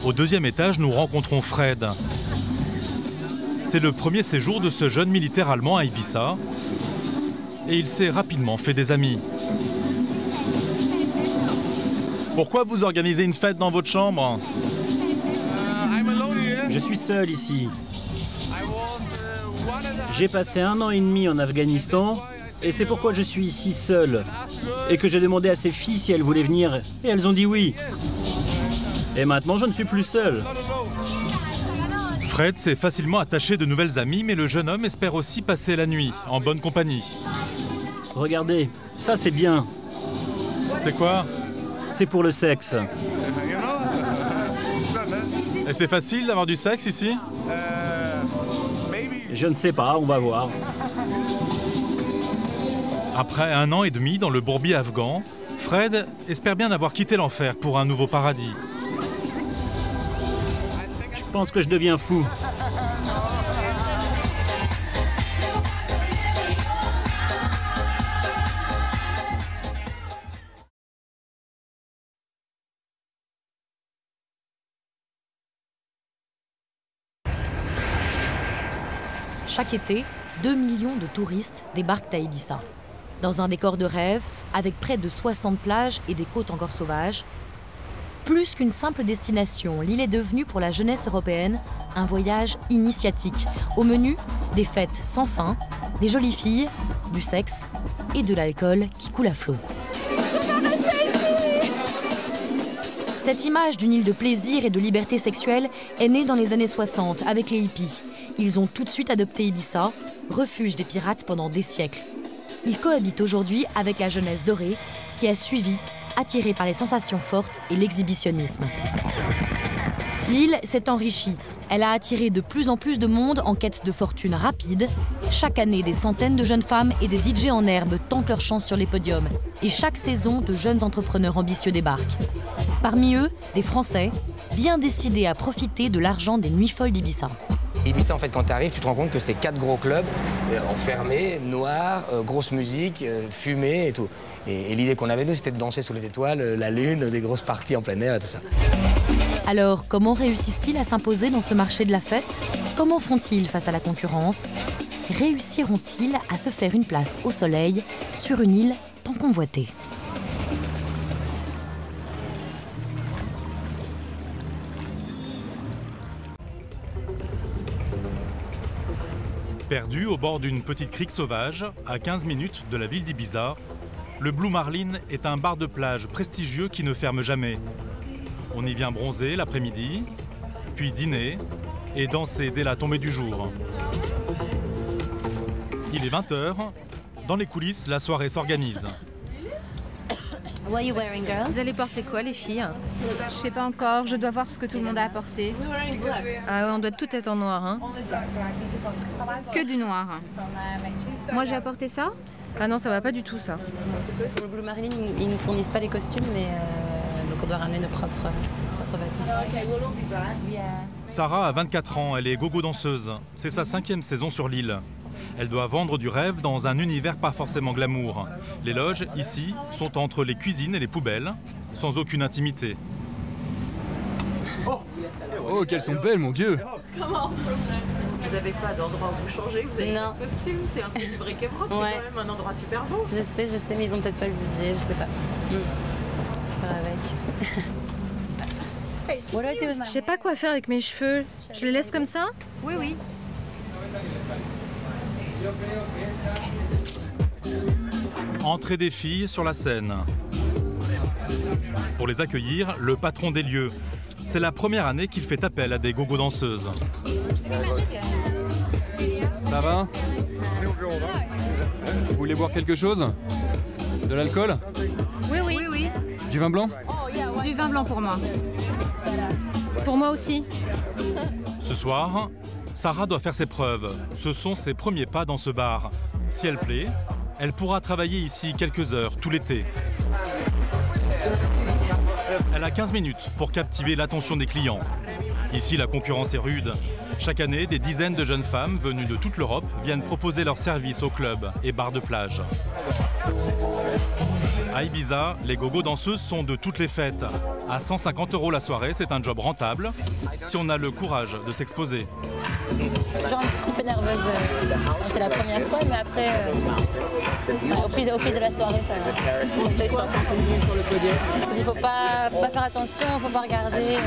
Au deuxième étage, nous rencontrons Fred. C'est le premier séjour de ce jeune militaire allemand à Ibiza. Et il s'est rapidement fait des amis. Pourquoi vous organisez une fête dans votre chambre? Je suis seul ici. J'ai passé 1 an et demi en Afghanistan et c'est pourquoi je suis ici seul. Et que j'ai demandé à ces filles si elles voulaient venir et elles ont dit oui. Et maintenant je ne suis plus seul. Fred s'est facilement attaché de nouvelles amies, mais le jeune homme espère aussi passer la nuit en bonne compagnie. Regardez, ça c'est bien. C'est quoi? C'est pour le sexe. Et c'est facile d'avoir du sexe ici? Je ne sais pas, on va voir. Après 1 an et demi dans le bourbier afghan, Fred espère bien avoir quitté l'enfer pour un nouveau paradis. Je pense que je deviens fou. Chaque été, 2 millions de touristes débarquent à Ibiza. Dans un décor de rêve, avec près de 60 plages et des côtes encore sauvages. Plus qu'une simple destination, l'île est devenue pour la jeunesse européenne un voyage initiatique. Au menu, des fêtes sans fin, des jolies filles, du sexe et de l'alcool qui coule à flot. Cette image d'une île de plaisir et de liberté sexuelle est née dans les années 60 avec les hippies. Ils ont tout de suite adopté Ibiza, refuge des pirates pendant des siècles. Ils cohabitent aujourd'hui avec la jeunesse dorée qui a suivi, attirée par les sensations fortes et l'exhibitionnisme. L'île s'est enrichie. Elle a attiré de plus en plus de monde en quête de fortune rapide. Chaque année, des centaines de jeunes femmes et des DJ en herbe tentent leur chance sur les podiums. Et chaque saison, de jeunes entrepreneurs ambitieux débarquent. Parmi eux, des Français, bien décidés à profiter de l'argent des nuits folles d'Ibiza. Ibiza, en fait, quand tu arrives, tu te rends compte que c'est 4 gros clubs, enfermés, noirs, grosse musique, fumée et tout. Et l'idée qu'on avait, nous, c'était de danser sous les étoiles, la lune, des grosses parties en plein air et tout ça. Alors, comment réussissent-ils à s'imposer dans ce marché de la fête? Comment font-ils face à la concurrence? Réussiront-ils à se faire une place au soleil sur une île tant convoitée? Perdu au bord d'une petite crique sauvage, à 15 minutes de la ville d'Ibiza, le Blue Marlin est un bar de plage prestigieux qui ne ferme jamais. On y vient bronzer l'après-midi, puis dîner et danser dès la tombée du jour. Il est 20h. Dans les coulisses, la soirée s'organise. Vous allez porter quoi, les filles? Je sais pas encore, je dois voir ce que tout le monde a apporté. Ah ouais, on doit tout être en noir, hein? Que du noir. Moi, j'ai apporté ça? Ah non, ça va pas du tout, ça. Pour le Blue Marlin, ils ne nous fournissent pas les costumes, mais donc on doit ramener nos propres vêtements. Sarah a 24 ans, elle est gogo-danseuse. C'est sa 5e saison sur l'île. Elle doit vendre du rêve dans un univers pas forcément glamour. Les loges, ici, sont entre les cuisines et les poubelles, sans aucune intimité. Oh, qu'elles sont belles, mon Dieu! Comment? Vous n'avez pas d'endroit où vous changer, vous avez un costume, c'est un peu du bric-et-broc, c'est quand même un endroit super beau. Je sais, mais ils ont peut-être pas le budget, je sais pas. Faire avec. Je sais pas quoi faire avec mes cheveux. Je les laisse comme ça? Oui, oui. Entrée des filles sur la scène. Pour les accueillir, le patron des lieux. C'est la première année qu'il fait appel à des gogo-danseuses. Ça va? Vous voulez boire quelque chose? De l'alcool? Oui. Du vin blanc? Du vin blanc pour moi. Pour moi aussi. Ce soir, Sarah doit faire ses preuves. Ce sont ses premiers pas dans ce bar. Si elle plaît, elle pourra travailler ici quelques heures tout l'été. Elle a 15 minutes pour captiver l'attention des clients. Ici, la concurrence est rude. Chaque année, des dizaines de jeunes femmes venues de toute l'Europe viennent proposer leurs services aux clubs et bars de plage. À Ibiza, les gogo danseuses sont de toutes les fêtes. À 150 € la soirée, c'est un job rentable, si on a le courage de s'exposer. Je suis toujours un petit peu nerveuse. C'est la première fois, mais après, au fil de la soirée, on se détend. Il ne faut pas faire attention, il ne faut pas regarder.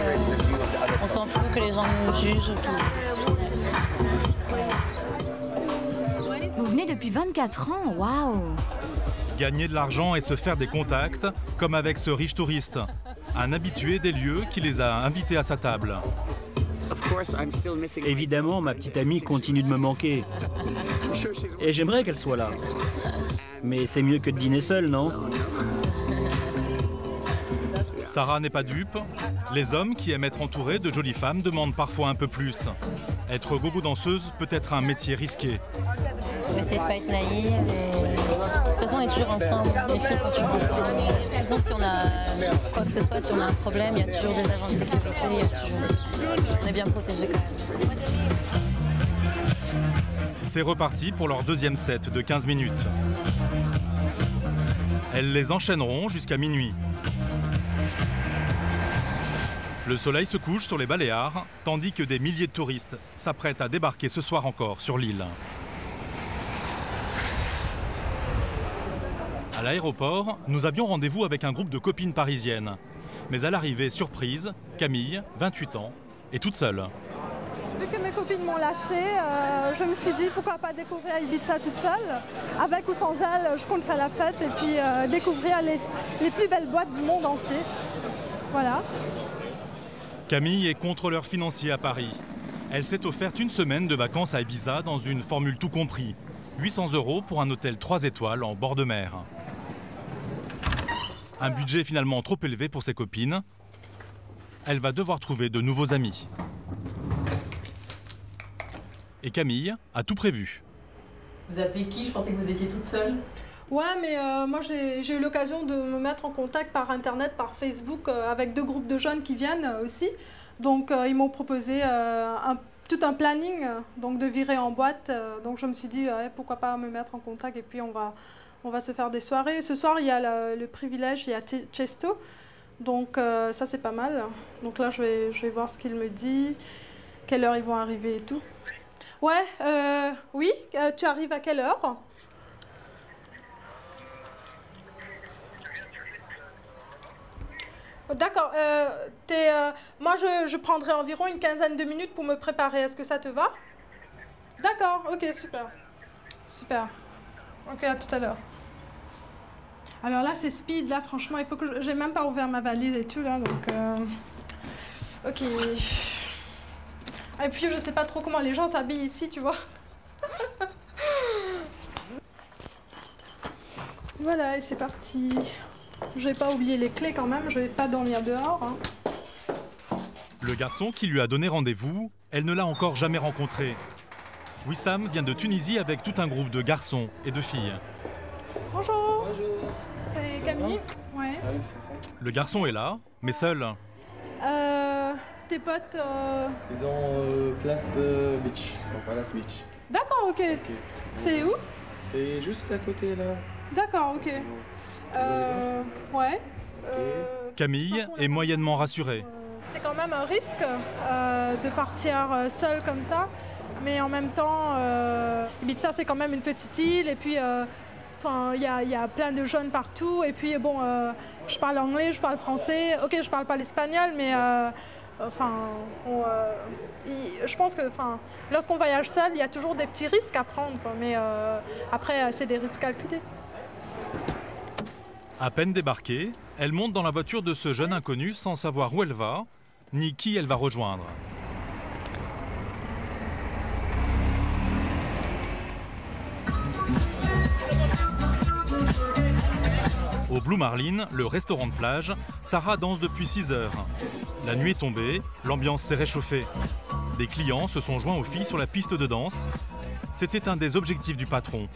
On s'en fout que les gens nous jugent. Vous venez depuis 24 ans, waouh! Gagner de l'argent et se faire des contacts, comme avec ce riche touriste, un habitué des lieux qui les a invités à sa table. Évidemment, ma petite amie continue de me manquer. Et j'aimerais qu'elle soit là. Mais c'est mieux que de dîner seule, non? Sarah n'est pas dupe. Les hommes qui aiment être entourés de jolies femmes demandent parfois un peu plus. Être gogo danseuse peut être un métier risqué. On essaie de ne pas être naïve. De toute façon, on est toujours ensemble. Les filles sont toujours ensemble. De toute façon, si on a quoi que ce soit, si on a un problème, il y a toujours des agents de sécurité. On est bien protégés quand même. C'est reparti pour leur deuxième set de 15 minutes. Elles les enchaîneront jusqu'à minuit. Le soleil se couche sur les Baléares, tandis que des milliers de touristes s'apprêtent à débarquer ce soir encore sur l'île. À l'aéroport, nous avions rendez-vous avec un groupe de copines parisiennes. Mais à l'arrivée, surprise, Camille, 28 ans, est toute seule. Vu que mes copines m'ont lâchée, je me suis dit pourquoi pas découvrir Ibiza toute seule. Avec ou sans elles, je compte faire la fête et puis découvrir les plus belles boîtes du monde entier. Voilà. Camille est contrôleur financier à Paris. Elle s'est offerte une semaine de vacances à Ibiza dans une formule tout compris. 800 € pour un hôtel 3 étoiles en bord de mer. Un budget finalement trop élevé pour ses copines. Elle va devoir trouver de nouveaux amis. Et Camille a tout prévu. Vous appelez qui? Je pensais que vous étiez toute seule. Ouais, mais moi j'ai eu l'occasion de me mettre en contact par internet, par Facebook, avec 2 groupes de jeunes qui viennent aussi. Donc ils m'ont proposé tout un planning donc de virer en boîte. Donc je me suis dit pourquoi pas me mettre en contact et puis on va se faire des soirées. Ce soir il y a le privilège, il y a Chesto. Donc ça c'est pas mal. Donc là je vais voir ce qu'il me dit, quelle heure ils vont arriver et tout. Ouais, oui, tu arrives à quelle heure? D'accord, moi je prendrai environ une quinzaine de minutes pour me préparer, est-ce que ça te va? D'accord, ok, super. Super. Ok, à tout à l'heure. Alors là c'est speed, là franchement il faut que j'ai même pas ouvert ma valise et tout là, donc ok. Et puis je sais pas trop comment les gens s'habillent ici, tu vois. Voilà, et c'est parti. J'ai pas oublié les clés quand même, je vais pas dormir dehors. Hein. Le garçon qui lui a donné rendez-vous, elle ne l'a encore jamais rencontré. Wissam vient de Tunisie avec tout un groupe de garçons et de filles. Bonjour. Bonjour. C'est Camille. Ouais. Le garçon est là, mais seul. Tes potes Ils ont Place Beach, Palace Beach. D'accord, ok. C'est où? C'est juste à côté là. D'accord, ok. Ouais. Camille est moyennement rassurée. C'est quand même un risque de partir seule comme ça, mais en même temps, Ibiza c'est quand même une petite île et puis il y a plein de jeunes partout et puis bon, je parle anglais, je parle français, ok je parle pas l'espagnol, mais je pense que lorsqu'on voyage seul, il y a toujours des petits risques à prendre, quoi, mais après c'est des risques calculés. À peine débarquée, elle monte dans la voiture de ce jeune inconnu sans savoir où elle va, ni qui elle va rejoindre. Au Blue Marlin, le restaurant de plage, Sarah danse depuis 6 heures. La nuit est tombée, l'ambiance s'est réchauffée. Des clients se sont joints aux filles sur la piste de danse. C'était un des objectifs du patron.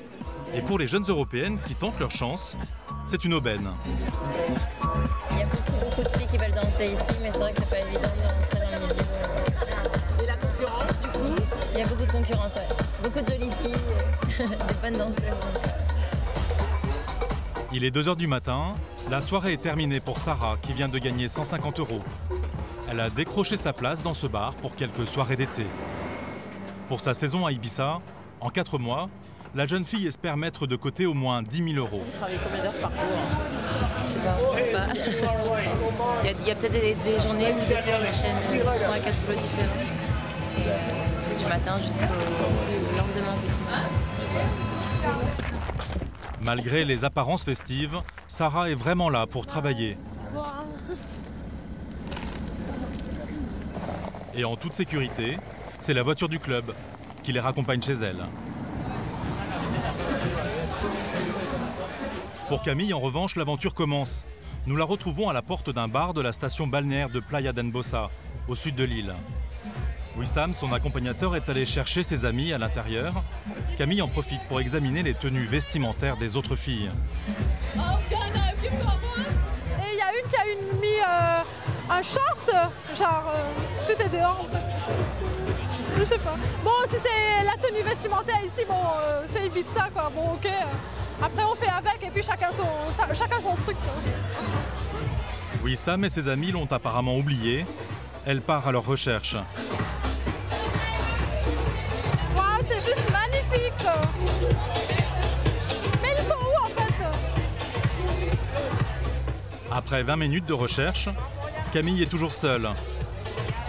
Et pour les jeunes européennes qui tentent leur chance, c'est une aubaine. Il y a beaucoup de filles qui veulent danser ici, mais c'est vrai que c'est pas évident de rentrer dans le milieu. Et la concurrence, du coup? Il y a beaucoup de concurrence, ouais. Beaucoup de jolies filles, des bonnes danseuses. Il est 2 h du matin, la soirée est terminée pour Sarah qui vient de gagner 150 €. Elle a décroché sa place dans ce bar pour quelques soirées d'été. Pour sa saison à Ibiza, en 4 mois, la jeune fille espère mettre de côté au moins 10 000 €. Vous travaillez combien d'heures par jour? Je sais pas, je pense pas. Il y a peut-être des journées où des fois on enchaîne 3 à 4 boulots différents. Du matin jusqu'au lendemain petit matin. Malgré les apparences festives, Sarah est vraiment là pour travailler. Et en toute sécurité, c'est la voiture du club qui les raccompagne chez elle. Pour Camille, en revanche, l'aventure commence. Nous la retrouvons à la porte d'un bar de la station balnéaire de Playa d'Embosa, au sud de l'île. Wissam, son accompagnateur, est allé chercher ses amis à l'intérieur. Camille en profite pour examiner les tenues vestimentaires des autres filles. Et il y a une qui a mis un short, genre tout est dehors en fait. Je sais pas. Bon, si c'est la tenue vestimentaire ici, bon, c'est Ibiza quoi. Bon, ok. Après on fait avec et puis chacun son truc. Wissam et ses amis l'ont apparemment oublié. Elle part à leur recherche. Waouh, c'est juste magnifique. Mais ils sont où en fait? Après 20 minutes de recherche, Camille est toujours seule.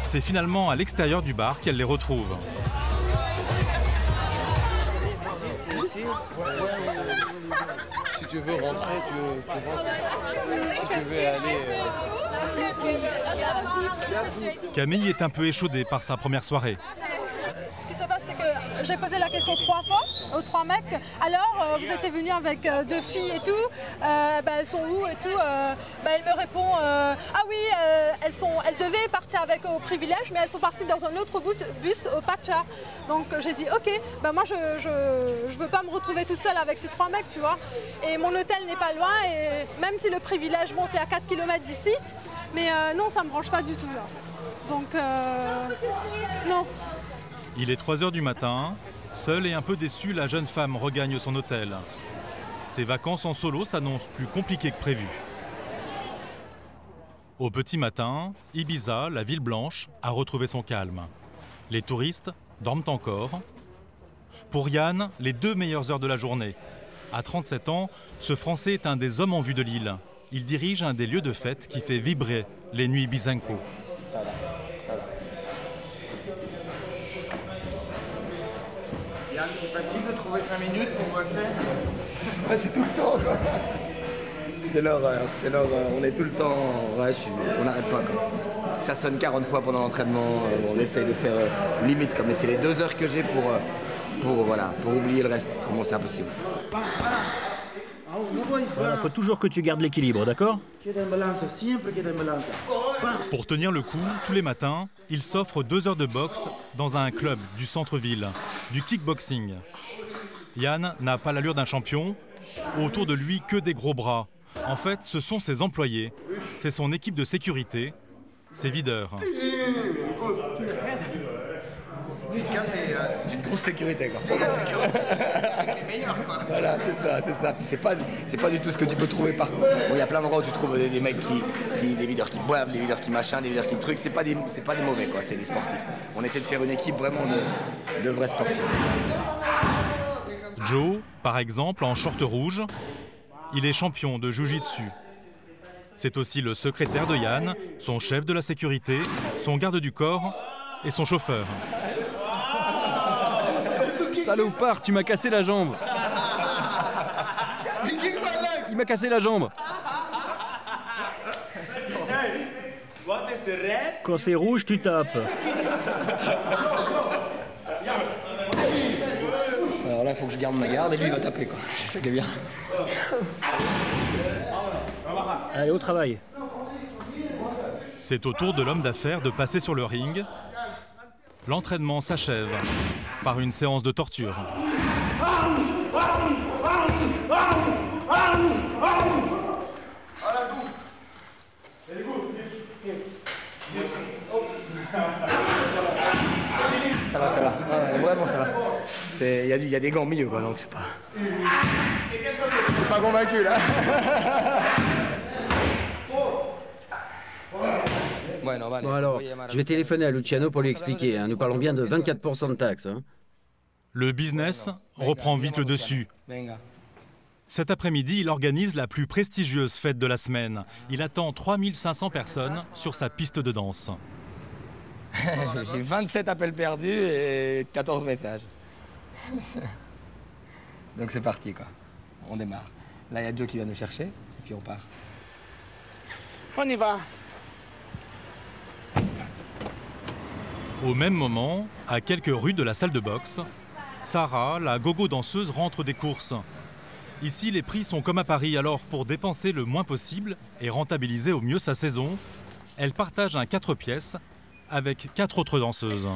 C'est finalement à l'extérieur du bar qu'elle les retrouve. Si tu veux rentrer, tu rentres. Si tu veux aller... Camille est un peu échaudée par sa première soirée. Ce qui se passe, c'est que j'ai posé la question 3 fois aux 3 mecs. Alors, vous étiez venus avec 2 filles et tout. Elles sont où et tout. Elle me répond ah oui, elles devaient partir avec au privilège, mais elles sont parties dans un autre bus au Pacha. Donc j'ai dit ok, moi je veux pas me retrouver toute seule avec ces 3 mecs, tu vois. Et mon hôtel n'est pas loin. Et même si le privilège, bon, c'est à 4 km d'ici, mais non, ça me branche pas du tout là. Donc non. Il est 3 h du matin. Seule et un peu déçue, la jeune femme regagne son hôtel. Ses vacances en solo s'annoncent plus compliquées que prévu. Au petit matin, Ibiza, la ville blanche, a retrouvé son calme. Les touristes dorment encore. Pour Yann, les 2 meilleures heures de la journée. À 37 ans, ce Français est un des hommes en vue de l'île. Il dirige un des lieux de fête qui fait vibrer les nuits Ibizenco. Yann, c'est facile de trouver 5 minutes pour bosser? Ouais, c'est tout le temps quoi. C'est l'horreur, on est tout le temps, ouais, on n'arrête pas quoi. Ça sonne 40 fois pendant l'entraînement, on essaye de faire limite comme, mais c'est les 2 heures que j'ai pour oublier le reste, comment c'est impossible. Voilà, faut toujours que tu gardes l'équilibre, d'accord? Pour tenir le coup, tous les matins, il s'offre 2 heures de boxe dans un club du centre-ville, du kickboxing. Yann n'a pas l'allure d'un champion, autour de lui que des gros bras. En fait, ce sont ses employés, c'est son équipe de sécurité, ses videurs. D'une grosse sécurité quoi. Voilà, c'est ça. Puis c'est pas du tout ce que tu peux trouver par contre. Bon, il y a plein d'endroits où tu trouves des mecs des videurs qui boivent, des videurs qui machin, des videurs qui trucs. C'est pas des mauvais quoi, c'est des sportifs. On essaie de faire une équipe vraiment de vrais sportifs. Joe, par exemple, en short rouge, il est champion de Jiu-Jitsu. C'est aussi le secrétaire de Yann, son chef de la sécurité, son garde du corps et son chauffeur. Salopard, tu m'as cassé la jambe. Il m'a cassé la jambe. Quand c'est rouge, tu tapes. Alors là, il faut que je garde ma garde et lui, il va taper quoi. C'est ça qui est bien. Allez, au travail. C'est au tour de l'homme d'affaires de passer sur le ring. L'entraînement s'achève par une séance de torture. Ça va. Ouais, vraiment ça va. Il y a des gants au milieu quoi, donc c'est pas... pas convaincu là. Bon alors, je vais téléphoner à Luciano pour lui expliquer. Nous parlons bien de 24% de taxes. Le business reprend vite le dessus. Cet après-midi, il organise la plus prestigieuse fête de la semaine. Il attend 3500 personnes sur sa piste de danse. J'ai 27 appels perdus et 14 messages. Donc c'est parti, quoi. On démarre. Là, il y a Joe qui va nous chercher, et puis on part. On y va. Au même moment, à quelques rues de la salle de boxe, Sarah, la gogo danseuse, rentre des courses. Ici, les prix sont comme à Paris, alors pour dépenser le moins possible et rentabiliser au mieux sa saison, elle partage un 4 pièces avec 4 autres danseuses.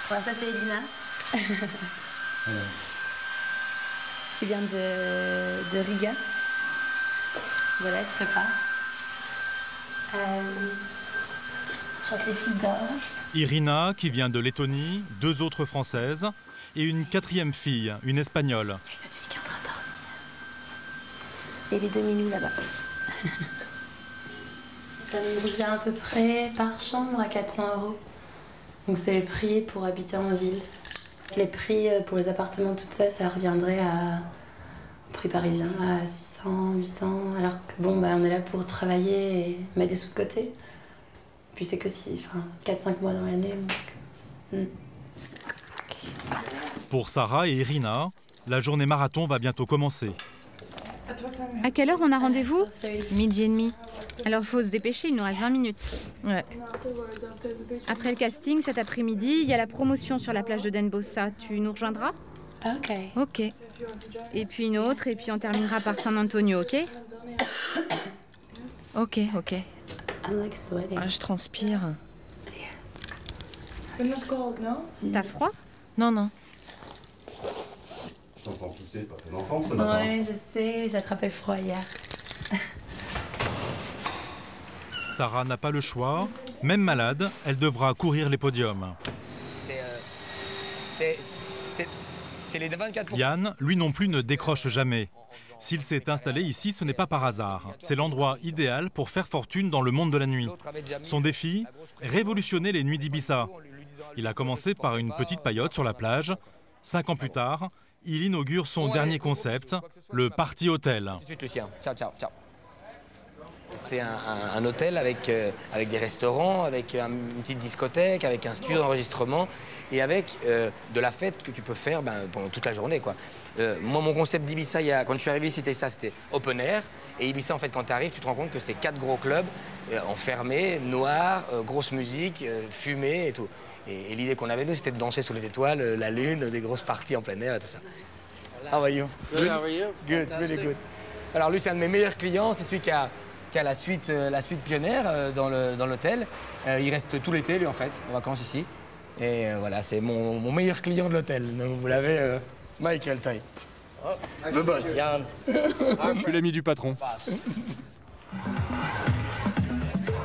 Ouais, ça c'est Elina. Qui vient de Riga. Voilà, elle se prépare. Je crois que les filles dorment. Irina, qui vient de Lettonie, 2 autres françaises et une 4e fille, une espagnole. Il y a une autre fille qui est en train de dormir. Et les 2 minous là-bas. Ça me revient à peu près par chambre à 400 €. Donc c'est les prix pour habiter en ville. Les prix pour les appartements toutes seules, ça reviendrait au prix parisien, à 600, 800. Alors que bon, on est là pour travailler et mettre des sous de côté. Puis c'est que 4-5 mois dans l'année. Pour Sarah et Irina, la journée marathon va bientôt commencer. À quelle heure on a rendez-vous? 12h30. Alors faut se dépêcher, il nous reste 20 minutes. Ouais. Après le casting, cet après-midi, il y a la promotion sur la plage de Den Bossa. Tu nous rejoindras? Ok. Ok. Et puis une autre, et puis on terminera par San Antonio, ok? Ok. Ah, je transpire. T'as froid? Non. T'entends tousser, pas ton enfant ce matin. Ouais, je sais, j'ai attrapé froid hier. Sarah n'a pas le choix. Même malade, elle devra courir les podiums. C'est les 24%. Yann, lui non plus, ne décroche jamais. S'il s'est installé ici, ce n'est pas par hasard. C'est l'endroit idéal pour faire fortune dans le monde de la nuit. Son défi, révolutionner les nuits d'Ibiza. Il a commencé par une petite paillote sur la plage. 5 ans plus tard, il inaugure son dernier concept, le Party Hotel. Tout de suite, Lucien. Ciao. C'est un hôtel avec des restaurants, avec une petite discothèque, avec un studio d'enregistrement et avec de la fête que tu peux faire pendant toute la journée, quoi. Moi, mon concept d'Ibiza, quand je suis arrivé, c'était open air. Et Ibiza, en fait, quand tu arrives, tu te rends compte que c'est 4 gros clubs enfermés, noirs, grosse musique, fumée et tout. Et l'idée qu'on avait, nous, c'était de danser sous les étoiles, la lune, des grosses parties en plein air et tout ça. How are you? Good, how are you? Good, really good. Alors lui, c'est un de mes meilleurs clients, c'est celui qui a la suite pionnière dans l'hôtel. Il reste tout l'été, lui, en fait, en vacances ici. Et voilà, c'est mon meilleur client de l'hôtel. Donc vous l'avez, Michael Tai. Le boss. Je suis l'ami du patron.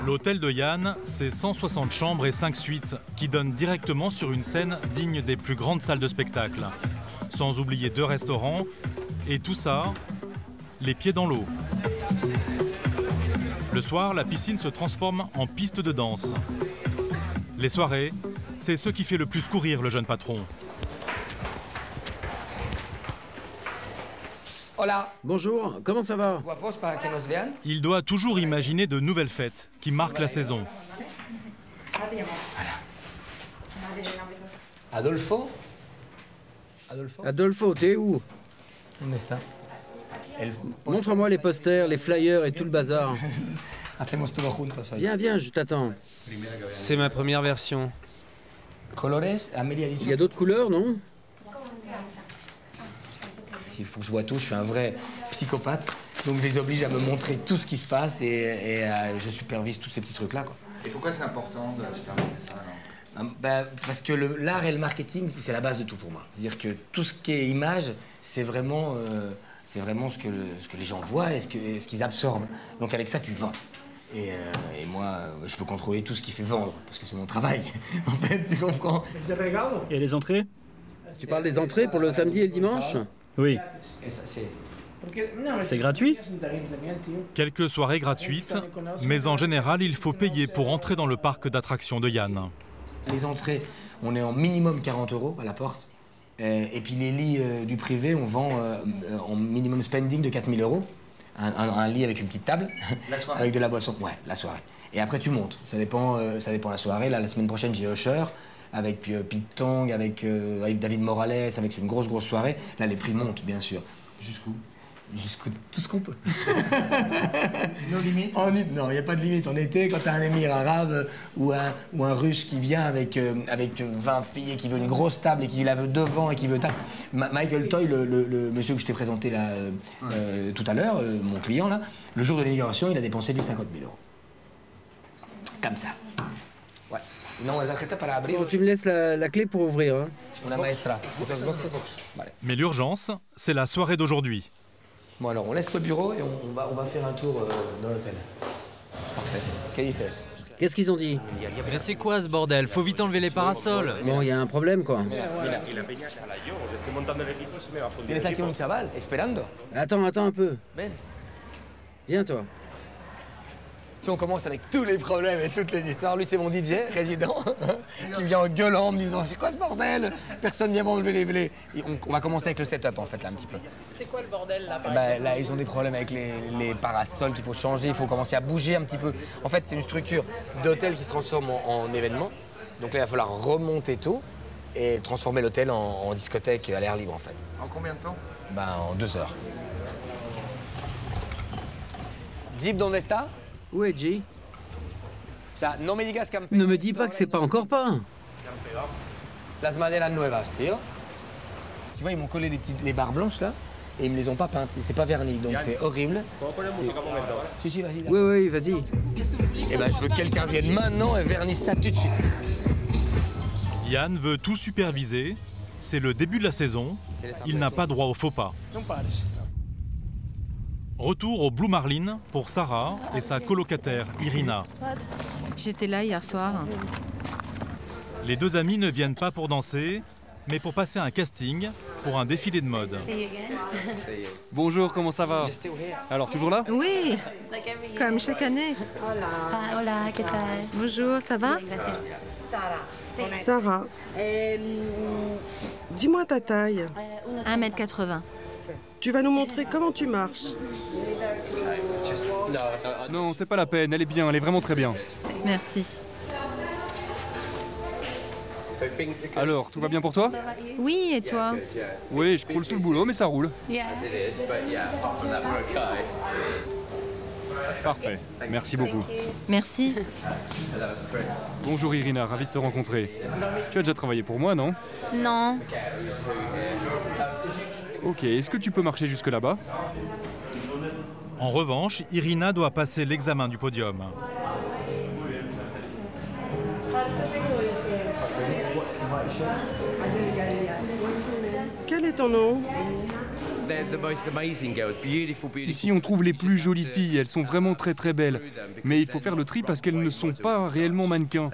L'hôtel de Yann, c'est 160 chambres et 5 suites qui donnent directement sur une scène digne des plus grandes salles de spectacle. Sans oublier 2 restaurants et tout ça, les pieds dans l'eau. Le soir, la piscine se transforme en piste de danse. Les soirées, c'est ce qui fait le plus courir le jeune patron. Hola. Bonjour, comment ça va? Il doit toujours imaginer de nouvelles fêtes qui marquent la saison. Adolfo? Adolfo, t'es où? Montre-moi les posters, les flyers et tout le bazar. Viens, je t'attends. C'est ma première version. Il y a d'autres couleurs, non? S'il faut que je vois tout, je suis un vrai psychopathe. Donc je les oblige à me montrer tout ce qui se passe et je supervise tous ces petits trucs-là, quoi. Et pourquoi c'est important de superviser ça alors? Parce que l'art et le marketing, c'est la base de tout pour moi. C'est-à-dire que tout ce qui est image, c'est vraiment ce que les gens voient et ce qu'ils absorbent. Donc avec ça, tu vends. Et moi, je veux contrôler tout ce qui fait vendre, parce que c'est mon travail, en fait, tu comprends? Et les entrées? Tu parles des entrées pour le samedi et le dimanche? Oui. Et ça, c'est... C'est gratuit? Quelques soirées gratuites, mais en général, il faut payer pour entrer dans le parc d'attractions de Yann. Les entrées, on est en minimum 40 € à la porte. Et puis les lits du privé, on vend en minimum spending de 4 000 €. Un lit avec une petite table, avec de la boisson. Ouais, la soirée. Et après, tu montes. Ça dépend la soirée. Là, la semaine prochaine, j'ai Usher, avec Pete Tong, avec David Morales, avec une grosse soirée. Là, les prix montent, bien sûr. Jusqu'où? Jusqu'à tout ce qu'on peut. No limite? Non, il n'y a pas de limite. En été, quand tu as un émir arabe ou un russe qui vient avec 20 filles et qui veut une grosse table et qui la veut devant et qui veut... Michael Toy, le monsieur que je t'ai présenté là, tout à l'heure, mon client, là, le jour de l'inauguration, il a dépensé 50 000 €. Comme ça. Ouais. Non, les tarjetas para abrir... Bon, tu me laisses la clé pour ouvrir. Hein. Una maestra. Vale. Mais l'urgence, c'est la soirée d'aujourd'hui. Bon alors, on laisse le bureau et on va faire un tour dans l'hôtel. Parfait. Qu'est-ce qu'ils ont dit? Mais c'est quoi ce bordel? Faut vite enlever les parasols. Bon, il y a un problème, quoi. Tienes aquí un chaval esperando. Attends un peu. Ben. Viens, toi. Tu sais, on commence avec tous les problèmes et toutes les histoires. Lui, c'est mon DJ résident qui vient en gueulant, en me disant « C'est quoi ce bordel? Personne vient m'enlever les blés. » On va commencer avec le setup, en fait, là, un petit peu. C'est quoi le bordel, là, Là, ils ont des problèmes avec les parasols qu'il faut changer. Il faut commencer à bouger un petit peu. En fait, c'est une structure d'hôtel qui se transforme en événement. Donc là, il va falloir remonter tôt et transformer l'hôtel en discothèque à l'air libre, en fait. En combien de temps? En 2 heures. Jeep, donde está? Où est G? Ne me dis pas que c'est pas encore peint. Las maderas nuevas, tío. Tu vois, ils m'ont collé les barres blanches là, et ils me les ont pas peintes. C'est pas verni, donc c'est horrible. Si, vas-y. Oui, vas-y. Eh ben, je veux que quelqu'un vienne maintenant et vernisse ça tout de suite. Yann veut tout superviser. C'est le début de la saison. Il n'a pas droit au faux pas. Retour au Blue Marlin pour Sarah et sa colocataire Irina. J'étais là hier soir. Les deux amis ne viennent pas pour danser, mais pour passer un casting pour un défilé de mode. Bonjour, comment ça va? Alors, toujours là? Oui, comme chaque année. Hola, ¿qué tal? Bonjour, ça va? Sarah, dis-moi ta taille. 1,80 m. Tu vas nous montrer comment tu marches. Non, c'est pas la peine, elle est bien, elle est vraiment très bien. Merci. Alors, tout va bien pour toi? Oui, et toi? Oui, je croule sous le boulot, mais ça roule. Parfait, merci beaucoup. Merci. Bonjour Irina, ravi de te rencontrer. Tu as déjà travaillé pour moi, non? Non. Ok, est-ce que tu peux marcher jusque là-bas? En revanche, Irina doit passer l'examen du podium. Quel est ton nom? Ici, on trouve les plus jolies filles, elles sont vraiment très belles. Mais il faut faire le tri parce qu'elles ne sont pas réellement mannequins.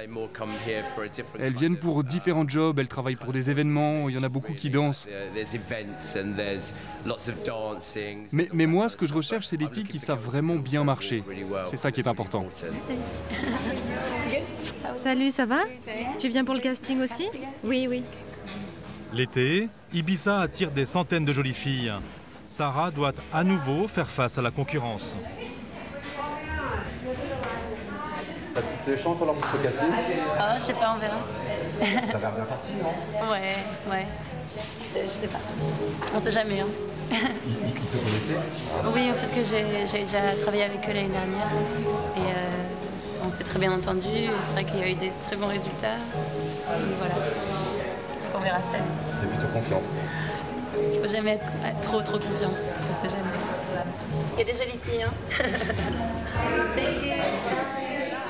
Elles viennent pour différents jobs, elles travaillent pour des événements, il y en a beaucoup qui dansent. Mais moi, ce que je recherche, c'est des filles qui savent vraiment bien marcher. C'est ça qui est important. Salut, ça va? Tu viens pour le casting aussi? Oui. L'été, Ibiza attire des centaines de jolies filles. Sarah doit à nouveau faire face à la concurrence. T'as toutes ces chances alors pour ce casting? Je sais pas, on verra. Ça va bien parti, non? Ouais. Je sais pas. On sait jamais. Ils te connaissaient? Oui, parce que j'ai déjà travaillé avec eux l'année dernière. Et on s'est très bien entendu. C'est vrai qu'il y a eu des très bons résultats. Et voilà. On verra cette année. T'es plutôt confiante? Il faut jamais être trop confiante. On sait jamais. Il y a des jolies filles, hein.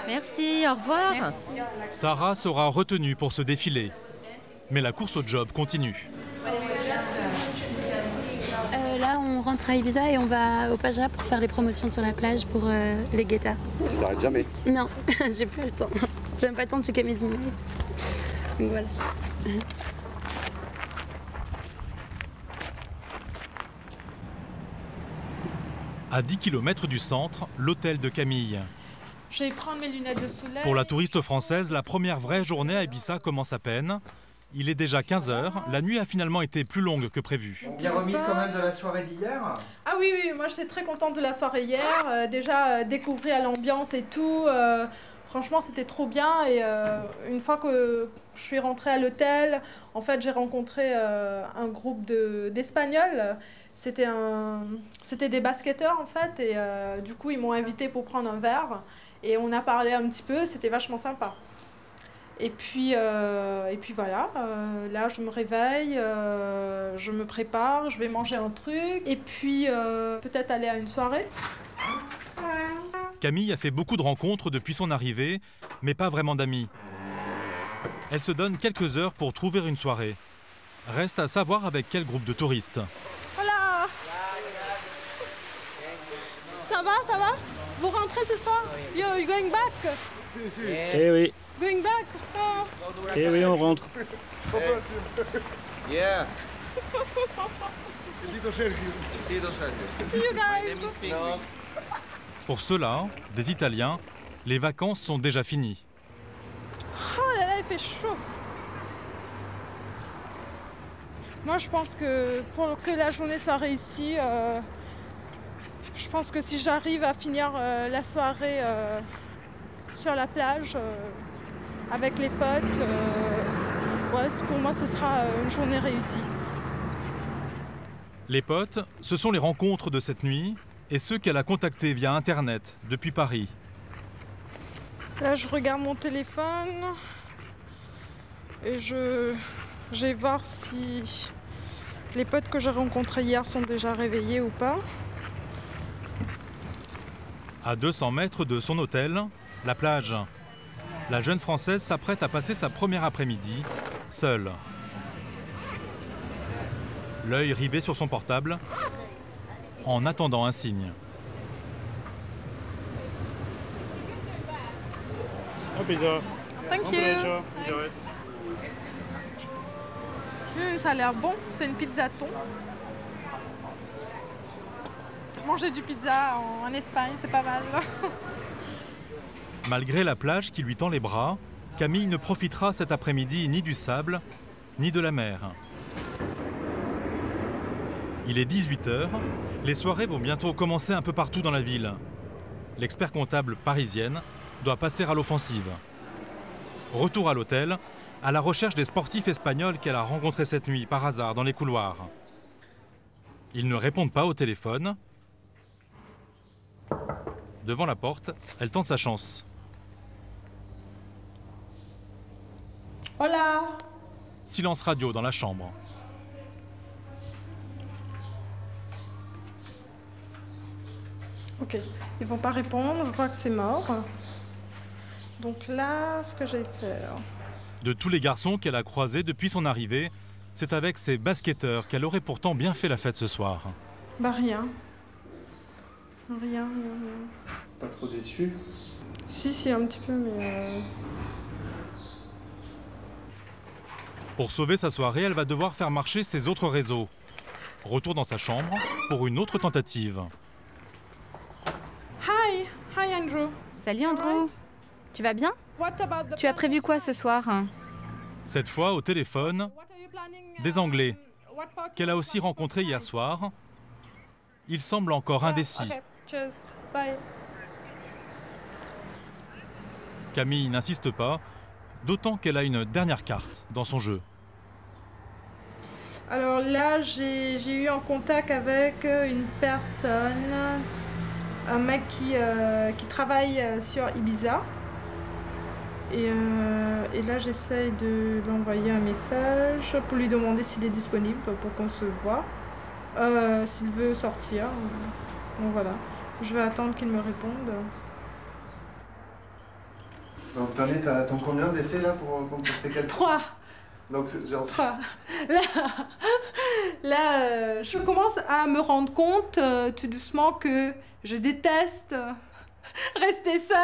Merci, au revoir. Merci. Sarah sera retenue pour ce défilé. Mais la course au job continue. Là, on rentre à Ibiza et on va au Paja pour faire les promotions sur la plage pour les guettas. Tu t'arrêtes jamais? Non, j'ai plus le temps. J'ai même pas le temps de checker mes emails. Donc voilà. À 10 km du centre, l'hôtel de Camille. Je vais prendre mes lunettes de soleil. Pour la touriste française, la première vraie journée à Ibiza commence à peine. Il est déjà 15 h, la nuit a finalement été plus longue que prévu. Bien remise quand même de la soirée d'hier? Ah oui, moi j'étais très contente de la soirée hier. Déjà découvrir l'ambiance et tout, franchement c'était trop bien. Et une fois que je suis rentrée à l'hôtel, en fait j'ai rencontré un groupe d'Espagnols. C'était des basketteurs en fait, et du coup ils m'ont invitée pour prendre un verre. Et on a parlé un petit peu, c'était vachement sympa. Et puis voilà, là je me réveille, je me prépare, je vais manger un truc, et puis peut-être aller à une soirée. Camille a fait beaucoup de rencontres depuis son arrivée, mais pas vraiment d'amis. Elle se donne quelques heures pour trouver une soirée. Reste à savoir avec quel groupe de touristes. Voilà. Ça va? Vous rentrez ce soir? You going back? Eh oui. Going back? Oh. Eh oui, on rentre. Yeah. See you guys. Pour ceux-là, des Italiens, les vacances sont déjà finies. Oh là là, il fait chaud. Moi, je pense que pour que la journée soit réussie, je pense que si j'arrive à finir la soirée sur la plage avec les potes, pour moi, ce sera une journée réussie. Les potes, ce sont les rencontres de cette nuit et ceux qu'elle a contactés via Internet depuis Paris. Là, je regarde mon téléphone et je vais voir si les potes que j'ai rencontrés hier sont déjà réveillés ou pas. À 200 mètres de son hôtel, la plage. La jeune Française s'apprête à passer sa première après-midi, seule. L'œil rivé sur son portable, en attendant un signe. Thank you. Ça a l'air bon, c'est une pizza thon. Manger du pizza en Espagne, c'est pas mal. Malgré la plage qui lui tend les bras, Camille ne profitera cet après-midi ni du sable, ni de la mer. Il est 18 h, les soirées vont bientôt commencer un peu partout dans la ville. L'expert comptable parisienne doit passer à l'offensive. Retour à l'hôtel, à la recherche des sportifs espagnols qu'elle a rencontrés cette nuit par hasard dans les couloirs. Ils ne répondent pas au téléphone. Devant la porte, elle tente sa chance. Hola. Silence radio dans la chambre. Ok, ils vont pas répondre, je crois que c'est mort. Donc là, ce que je vais faire... De tous les garçons qu'elle a croisés depuis son arrivée, c'est avec ses basketteurs qu'elle aurait pourtant bien fait la fête ce soir. Bah rien. Rien. Pas trop déçu? Si, un petit peu, mais... Pour sauver sa soirée, elle va devoir faire marcher ses autres réseaux. Retour dans sa chambre pour une autre tentative. Hi Andrew. Salut Andrew. Tu vas bien? Tu as prévu quoi ce soir? Cette fois au téléphone, des Anglais, qu'elle a aussi rencontrés hier soir. Ils semblent encore indécis. Okay. Cheers. Bye. Camille n'insiste pas, d'autant qu'elle a une dernière carte dans son jeu. Alors là, j'ai eu en contact avec une personne, un mec qui travaille sur Ibiza. Et là, j'essaye de lui envoyer un message pour lui demander s'il est disponible pour qu'on se voit, s'il veut sortir. Donc voilà, je vais attendre qu'il me réponde. Donc t'as combien d'essais là pour contacter quelqu'un? 3. Donc c'est genre... 3. Là, je commence à me rendre compte tout doucement que je déteste rester seule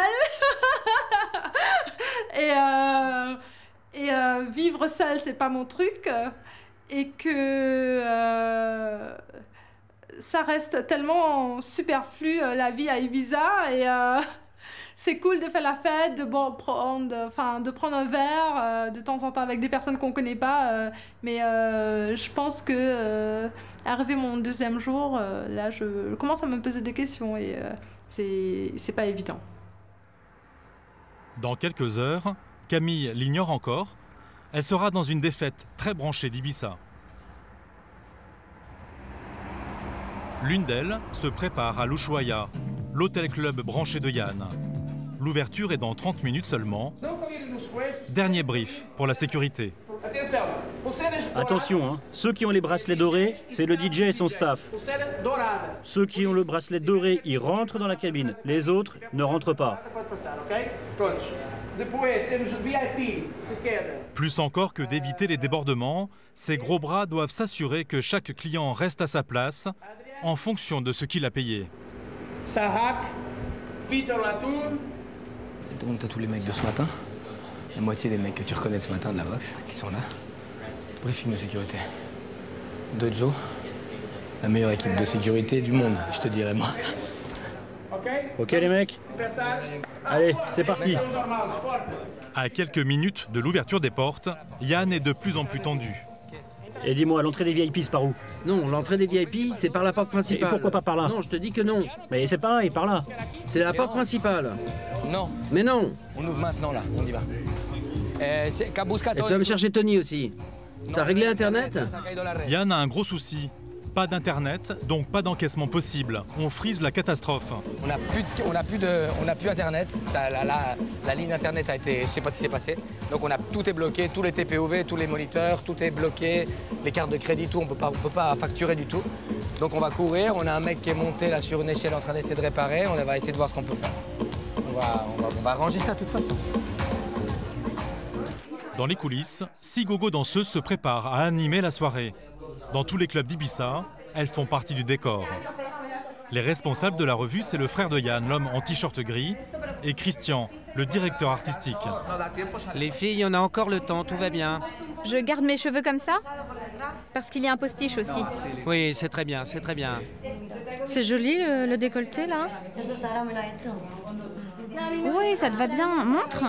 et vivre seule, c'est pas mon truc, et que ça reste tellement superflu la vie à Ibiza et c'est cool de faire la fête, de prendre un verre de temps en temps avec des personnes qu'on connaît pas, mais je pense que arrivé mon deuxième jour, là je commence à me poser des questions et c'est pas évident. Dans quelques heures, Camille l'ignore encore, elle sera dans une des fêtes très branchée d'Ibiza. L'une d'elles se prépare à l'Ushuaia, l'hôtel-club branché de Yann. L'ouverture est dans 30 minutes seulement. Dernier brief pour la sécurité. Attention, hein. Ceux qui ont les bracelets dorés, c'est le DJ et son staff. Ceux qui ont le bracelet doré, ils rentrent dans la cabine. Les autres ne rentrent pas. Plus encore que d'éviter les débordements, ces gros bras doivent s'assurer que chaque client reste à sa place en fonction de ce qu'il a payé. T'as tous les mecs de ce matin, la moitié des mecs que tu reconnais de ce matin de la boxe qui sont là. Briefing de sécurité. De Joe, la meilleure équipe de sécurité du monde, je te dirais moi. Ok les mecs, allez, c'est parti. À quelques minutes de l'ouverture des portes, Yann est de plus en plus tendu. Et dis-moi, l'entrée des VIP, c'est par où? Non, l'entrée des VIP, c'est par la porte principale. Et pourquoi pas par là? Non, je te dis que non. Mais c'est pareil, par là. C'est la porte principale. Non. Mais non. On ouvre maintenant, là, on y va. Et tu vas me chercher Tony aussi. T'as réglé Internet? Yann a un gros souci. Pas d'internet, donc pas d'encaissement possible. On frise la catastrophe. On n'a plus internet. La ligne internet a été, je sais pas ce qui s'est passé. Donc tout est bloqué, tous les TPOV, tous les moniteurs, tout est bloqué, les cartes de crédit, tout, on peut pas facturer du tout. Donc on va courir. On a un mec qui est monté là sur une échelle en train d'essayer de réparer. On va essayer de voir ce qu'on peut faire. On va arranger ça de toute façon. Dans les coulisses, 6 gogo danseuses se préparent à animer la soirée. Dans tous les clubs d'Ibiza, elles font partie du décor. Les responsables de la revue, c'est le frère de Yann, l'homme en t-shirt gris, et Christian, le directeur artistique. Les filles, on a encore le temps, tout va bien. Je garde mes cheveux comme ça? Parce qu'il y a un postiche aussi. Oui, c'est très bien, c'est très bien. C'est joli le décolleté là. Oui, ça te va bien. Montre.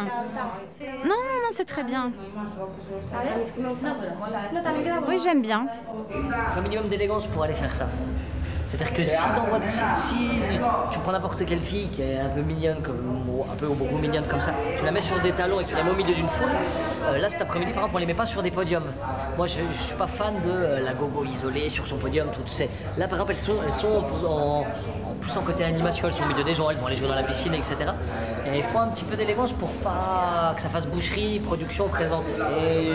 Non, c'est très bien. Oui, j'aime bien. Un minimum d'élégance pour aller faire ça. C'est-à-dire que si tu prends n'importe quelle fille qui est un peu mignonne, un peu beaucoup mignonne comme ça, tu la mets sur des talons et tu la mets au milieu d'une foule, là cet après-midi par exemple on les met pas sur des podiums. Moi je suis pas fan de la gogo isolée sur son podium, toutes ces. Là par exemple elles sont plus en côté animation, elles sont au milieu des gens, elles vont aller jouer dans la piscine, etc. Et il faut un petit peu d'élégance pour pas que ça fasse boucherie, production présente. Et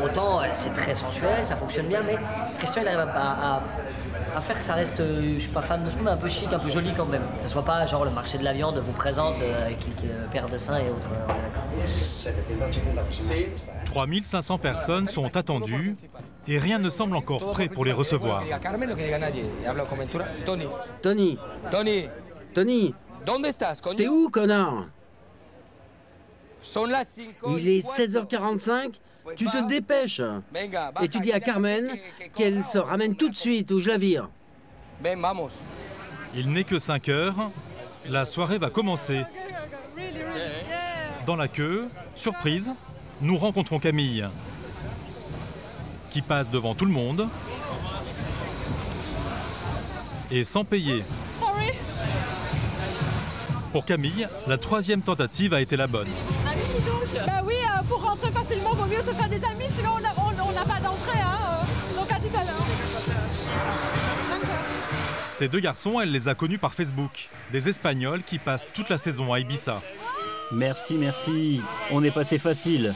autant c'est très sensuel, ça fonctionne bien, mais Christian il arrive à faire que ça reste, je suis pas fan de ce monde, un peu chic, un peu joli quand même. Que ça soit pas genre le marché de la viande vous présente avec quelques paires de seins et autres. 3500 personnes sont attendues et rien ne semble encore prêt pour les recevoir. Tony. T'es où, connard? Il est 16h45. Tu te dépêches et tu dis à Carmen qu'elle se ramène tout de suite ou je la vire. Il n'est que 5 heures, la soirée va commencer. Dans la queue, surprise, nous rencontrons Camille, qui passe devant tout le monde et sans payer. Pour Camille, la 3e tentative a été la bonne. Bah oui, pour rentrer facilement, vaut mieux se faire des amis, sinon on n'a pas d'entrée, donc à tout à l'heure. Ces 2 garçons, elle les a connus par Facebook, des Espagnols qui passent toute la saison à Ibiza. Merci, on est passé facile.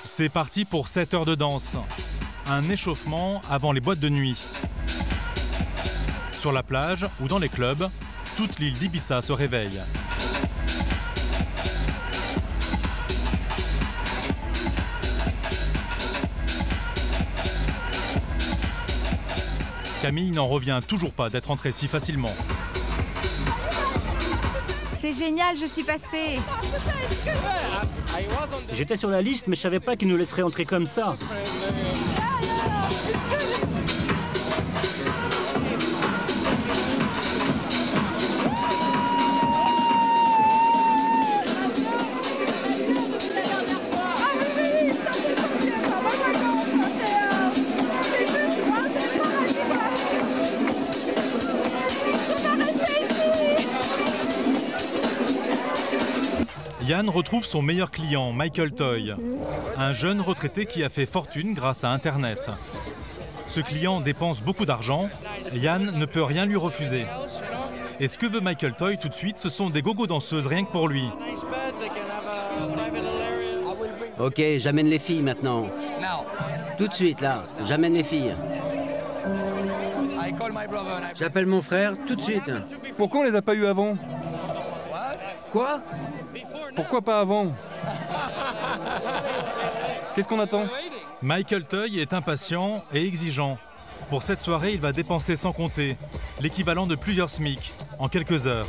C'est parti pour 7 heures de danse. Un échauffement avant les boîtes de nuit. Sur la plage ou dans les clubs, toute l'île d'Ibiza se réveille. Camille n'en revient toujours pas d'être entrée si facilement. C'est génial, je suis passée. J'étais sur la liste, mais je savais pas qu'ils nous laisseraient entrer comme ça. Yann retrouve son meilleur client, Michael Toy, un jeune retraité qui a fait fortune grâce à Internet. Ce client dépense beaucoup d'argent, Yann ne peut rien lui refuser. Et ce que veut Michael Toy tout de suite, ce sont des gogo danseuses rien que pour lui. Ok, j'amène les filles maintenant. Tout de suite, là, j'amène les filles. J'appelle mon frère, tout de suite. Pourquoi on les a pas eu avant? Quoi? Pourquoi pas avant? Qu'est-ce qu'on attend? Michael Toy est impatient et exigeant. Pour cette soirée, il va dépenser sans compter, l'équivalent de plusieurs SMIC, en quelques heures.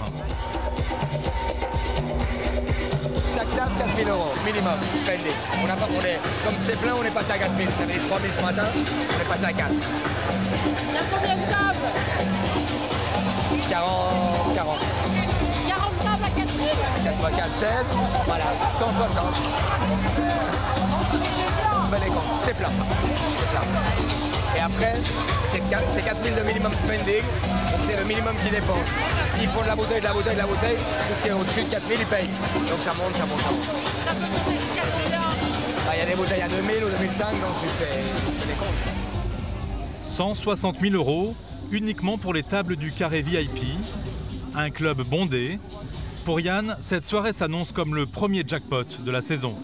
Chaque table, 4 000 € minimum, spending. Comme c'était plein, on est passé à 4 000. Ça avait 3 000 ce matin, on est passé à 4. Il y a combien de tables? 40. 40 tables à 4 000. 4 x 4, 7. Voilà, 160. Bel écran, c'est plein. Et après, c'est 4 000 de minimum spending, donc c'est le minimum qu'ils dépensent. S'ils font de la bouteille, tout ce qui est au-dessus de 4 000, ils payent. Donc ça monte. Ça peut monter jusqu'à combien? Il y a des bouteilles à 2 000 ou 2005, donc tu fais des comptes. 160 000 € uniquement pour les tables du carré VIP, un club bondé. Pour Yann, cette soirée s'annonce comme le premier jackpot de la saison.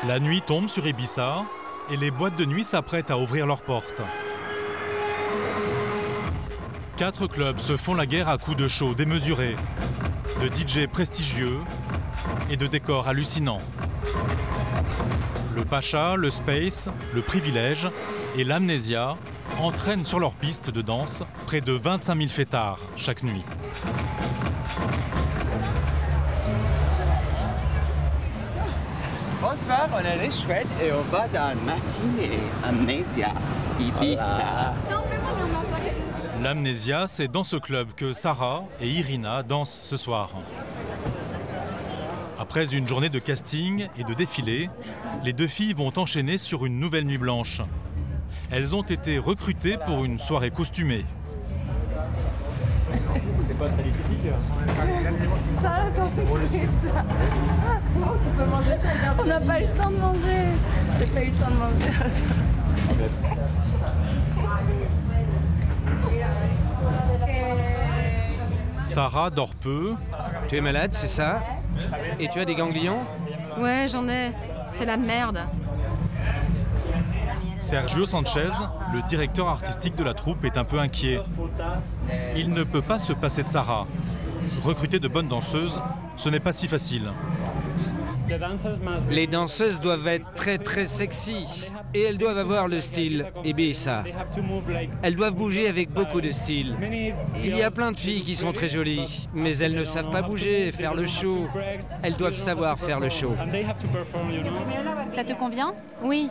La nuit tombe sur Ibiza et les boîtes de nuit s'apprêtent à ouvrir leurs portes. 4 clubs se font la guerre à coups de shows démesurés, de DJ prestigieux et de décors hallucinants. Le Pacha, le Space, le Privilège et l'Amnésia entraînent sur leur piste de danse près de 25 000 fêtards chaque nuit. Bonsoir, on est les chouettes et on va dans matinée Amnésia, Ibiza. L'Amnésia, c'est dans ce club que Sarah et Irina dansent ce soir. Après une journée de casting et de défilé, les deux filles vont enchaîner sur une nouvelle nuit blanche. Elles ont été recrutées pour une soirée costumée. C'est pas très typique. Ça, attends, tu peux manger ça. On n'a pas eu le temps de manger. J'ai pas eu le temps de manger. Sarah dort peu. Tu es malade, c'est ça? Et tu as des ganglions? Ouais, j'en ai. C'est la merde. Sergio Sanchez, le directeur artistique de la troupe, est un peu inquiet. Il ne peut pas se passer de Sarah. Recruter de bonnes danseuses, ce n'est pas si facile. Les danseuses doivent être très très sexy et elles doivent avoir le style Ibiza. Elles doivent bouger avec beaucoup de style. Il y a plein de filles qui sont très jolies, mais elles ne savent pas bouger et faire le show. Elles doivent savoir faire le show. Ça te convient? Oui.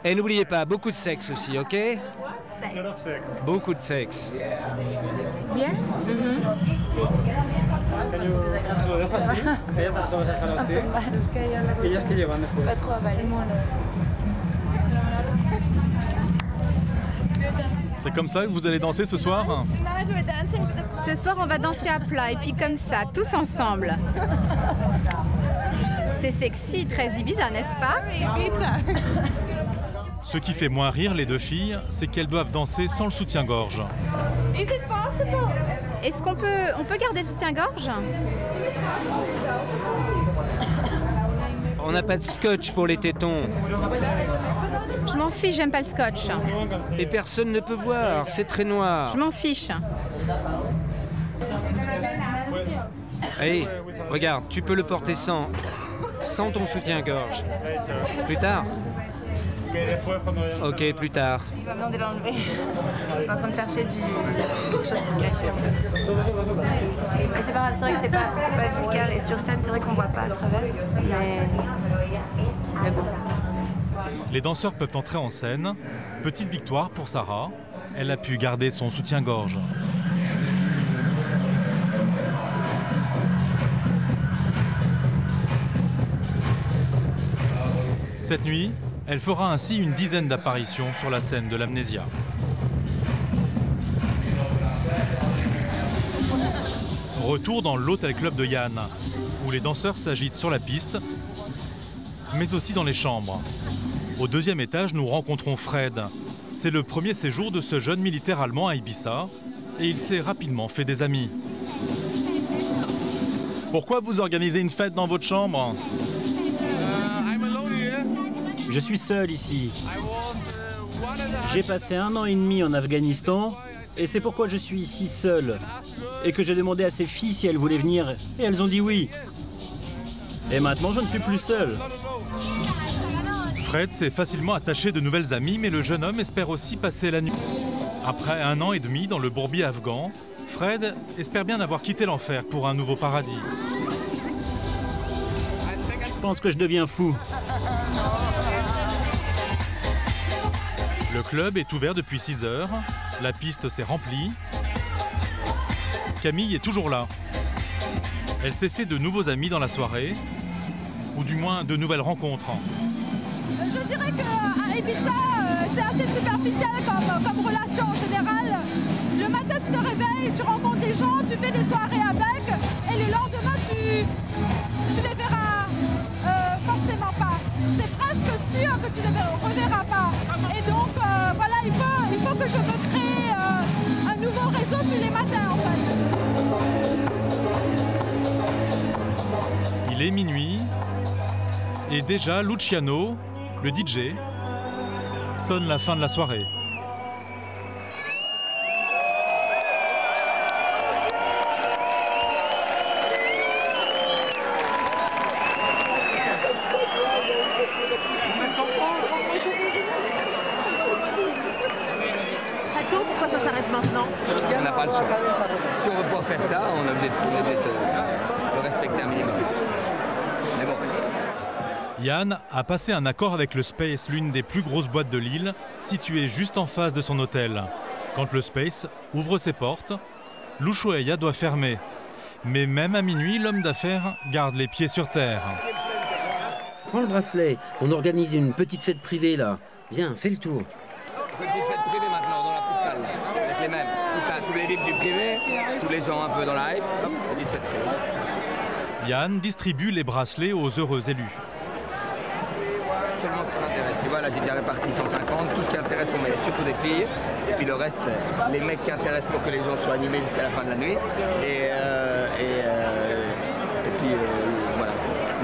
Et n'oubliez pas, beaucoup de sexe aussi, ok? Beaucoup de sexe. Bien? Pas trop avaler. C'est comme ça que vous allez danser ce soir? Ce soir, on va danser à plat et puis comme ça, tous ensemble. C'est sexy, très Ibiza, n'est-ce pas? Ce qui fait moins rire les deux filles, c'est qu'elles doivent danser sans le soutien-gorge. Est-ce qu'on peut garder le soutien-gorge? On n'a pas de scotch pour les tétons. Je m'en fiche, j'aime pas le scotch. Et personne ne peut voir, c'est très noir. Je m'en fiche. Hey, regarde, tu peux le porter sans ton soutien-gorge. Plus tard. Ok, plus tard. Il va me demander de l'enlever. Je suis en train de chercher quelque chose pour cacher en fait. Mais c'est pas grave, c'est vrai que c'est pas vulgaire et sur scène c'est vrai qu'on voit pas à travers. Mais bon. Les danseurs peuvent entrer en scène. Petite victoire pour Sarah. Elle a pu garder son soutien-gorge. Cette nuit, elle fera ainsi une dizaine d'apparitions sur la scène de l'Amnésia. Retour dans l'Hôtel Club de Yann, où les danseurs s'agitent sur la piste, mais aussi dans les chambres. Au deuxième étage, nous rencontrons Fred. C'est le premier séjour de ce jeune militaire allemand à Ibiza, et il s'est rapidement fait des amis. Pourquoi vous organisez une fête dans votre chambre ? Je suis seul ici. J'ai passé 1 an et demi en Afghanistan et c'est pourquoi je suis ici seul. Et que j'ai demandé à ces filles si elles voulaient venir et elles ont dit oui. Et maintenant je ne suis plus seul. Fred s'est facilement attaché de nouvelles amies, mais le jeune homme espère aussi passer la nuit. Après 1 an et demi dans le bourbier afghan, Fred espère bien avoir quitté l'enfer pour un nouveau paradis. Je pense que je deviens fou. Le club est ouvert depuis 6 heures, la piste s'est remplie. Camille est toujours là. Elle s'est fait de nouveaux amis dans la soirée, ou du moins de nouvelles rencontres. Je dirais qu'à Ibiza, c'est assez superficiel comme relation en général. Le matin, tu te réveilles, tu rencontres des gens, tu fais des soirées avec, et le lendemain, tu les verras forcément pas. C'est presque sûr que tu ne les reverras pas. Et donc, voilà, il faut que je me crée un nouveau réseau tous les matins, en fait. Il est minuit, et déjà Luciano, le DJ, sonne la fin de la soirée. On n'a pas le choix. Si on veut pouvoir faire ça, on est obligé de le respecter un minimum. Mais bon. Yann a passé un accord avec le Space, l'une des plus grosses boîtes de Lille, située juste en face de son hôtel. Quand le Space ouvre ses portes, l'Ushuaïa doit fermer. Mais même à minuit, l'homme d'affaires garde les pieds sur terre. Prends le bracelet, on organise une petite fête privée là. Viens, fais le tour. On fait une petite fête privée maintenant dans la petite salle, là, avec les mêmes. Tous les VIP du privé, tous les gens un peu dans la hype, hop, petite fête privée. Yann distribue les bracelets aux heureux élus. Seulement ce qui m'intéresse. Tu vois, là j'ai déjà réparti 150, tout ce qui intéresse on met surtout des filles. Et puis le reste, les mecs qui intéressent pour que les gens soient animés jusqu'à la fin de la nuit. Et puis voilà,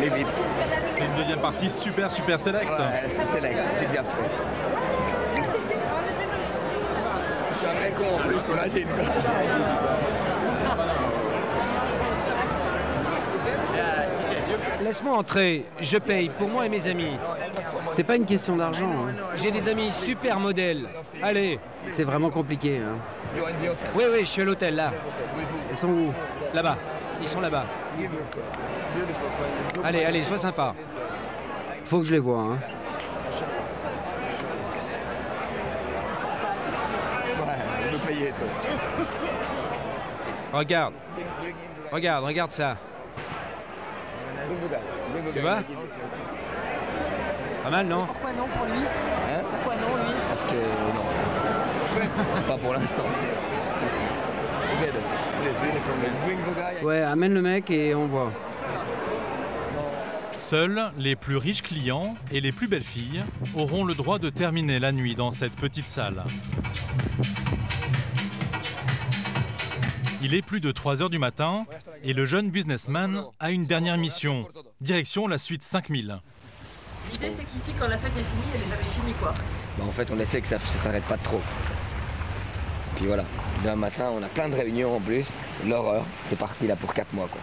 les VIP. C'est une deuxième partie super select. Ouais, c'est select, j'ai déjà fait. Je suis un vrai con en plus, imagine quoi. Laisse-moi entrer, je paye pour moi et mes amis. C'est pas une question d'argent. Hein. J'ai des amis super modèles. Allez. C'est vraiment compliqué. Hein. Oui, je suis à l'hôtel là. Ils sont où? Là-bas. Ils sont là-bas. Allez, sois sympa. Faut que je les voie. Hein. Ouais, on veut payer toi. Regarde ça. Tu vois? Pas mal, non? Pourquoi non pour lui? Hein? Pourquoi non, lui? Parce que non. Pas pour l'instant. Ouais, amène le mec et on voit. Seuls les plus riches clients et les plus belles filles auront le droit de terminer la nuit dans cette petite salle. Il est plus de 3 heures du matin et le jeune businessman a une dernière mission. Direction la suite 5000. L'idée c'est qu'ici quand la fête est finie, elle est jamais finie quoi. Bah, en fait on essaie que ça s'arrête pas trop. Puis voilà, demain matin on a plein de réunions en plus. C'est l'horreur, c'est parti là pour 4 mois quoi.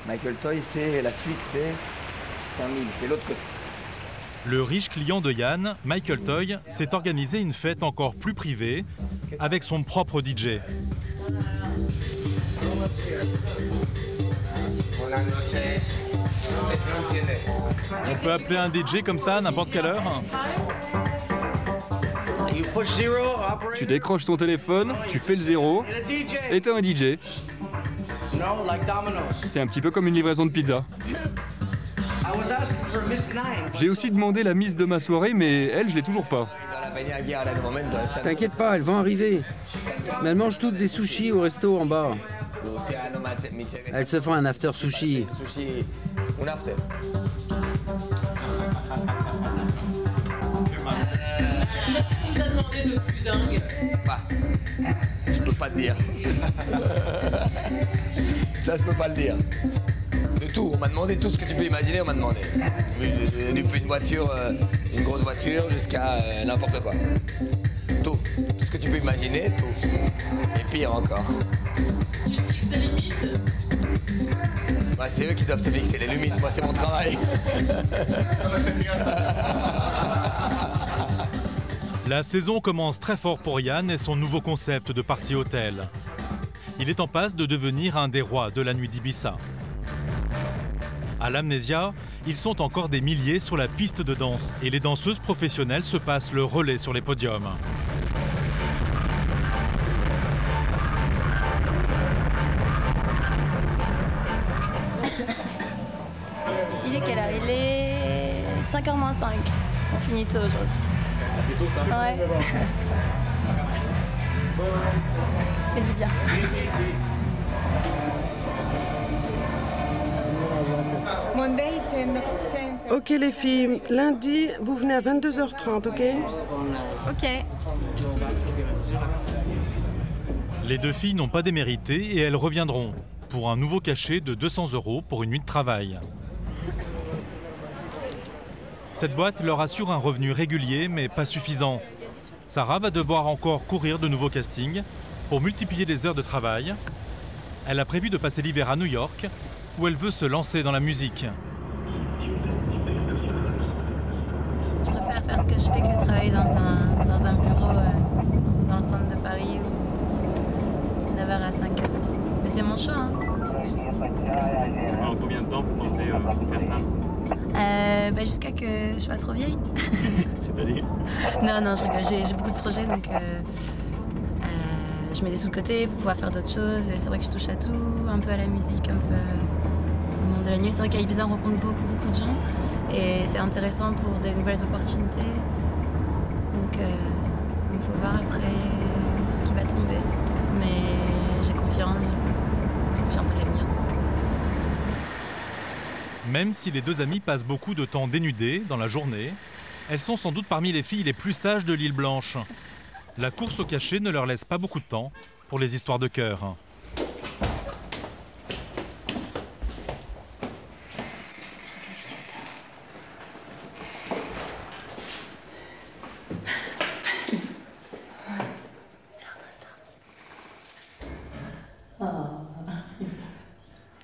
Michael Toy c'est la suite c'est 5000, c'est l'autre côté. Le riche client de Yann, Michael Toy, s'est organisé une fête encore plus privée avec son propre DJ. On peut appeler un DJ comme ça à n'importe quelle heure? Tu décroches ton téléphone, tu fais le 0 et t'es un DJ. C'est un petit peu comme une livraison de pizza. J'ai aussi demandé la mise de ma soirée, mais elle, je l'ai toujours pas. T'inquiète pas, elles vont arriver. Mais elles mangent toutes des sushis au resto en bas. Elles se font un after sushi. Vous a demandé de plus dingue. Je peux pas te dire. Ça, je peux pas le dire. De tout, on m'a demandé tout ce que tu peux imaginer, on m'a demandé. Depuis une voiture, une grosse voiture, jusqu'à n'importe quoi. Tout ce que tu peux imaginer, tout. Et pire encore. Tu te fixes des limites? Bah, c'est eux qui doivent se fixer les limites, moi c'est mon travail. La saison commence très fort pour Yann et son nouveau concept de party hôtel. Il est en passe de devenir un des rois de la nuit d'Ibiza. À l'Amnésia, ils sont encore des milliers sur la piste de danse et les danseuses professionnelles se passent le relais sur les podiums. Il est quelle heure? Il est 5h moins 5. On finit tôt aujourd'hui. C'est tôt ça? Ouais. Fait du bien. Ok les filles, lundi, vous venez à 22h30, ok? Ok. Les deux filles n'ont pas démérité et elles reviendront pour un nouveau cachet de 200 € pour une nuit de travail. Cette boîte leur assure un revenu régulier mais pas suffisant. Sarah va devoir encore courir de nouveaux castings pour multiplier les heures de travail. Elle a prévu de passer l'hiver à New York où elle veut se lancer dans la musique. Je préfère faire ce que je fais que travailler dans un bureau dans le centre de Paris ou 9h à 5h. Mais c'est mon choix, hein. C'est juste c'est comme ça. En combien de temps vous pensez faire ça? Jusqu'à que je sois trop vieille. C'est-à-dire? Non, je rigole. J'ai beaucoup de projets, donc je mets des sous de côté pour pouvoir faire d'autres choses. Et c'est vrai que je touche à tout, un peu à la musique, un peu au monde de la nuit. C'est vrai qu'à Ibiza, on rencontre beaucoup de gens. Et c'est intéressant pour des nouvelles opportunités. Donc il faut voir après ce qui va tomber. Mais j'ai confiance à l'avenir. Même si les deux amies passent beaucoup de temps dénudées dans la journée, elles sont sans doute parmi les filles les plus sages de l'île Blanche. La course au cachet ne leur laisse pas beaucoup de temps pour les histoires de cœur.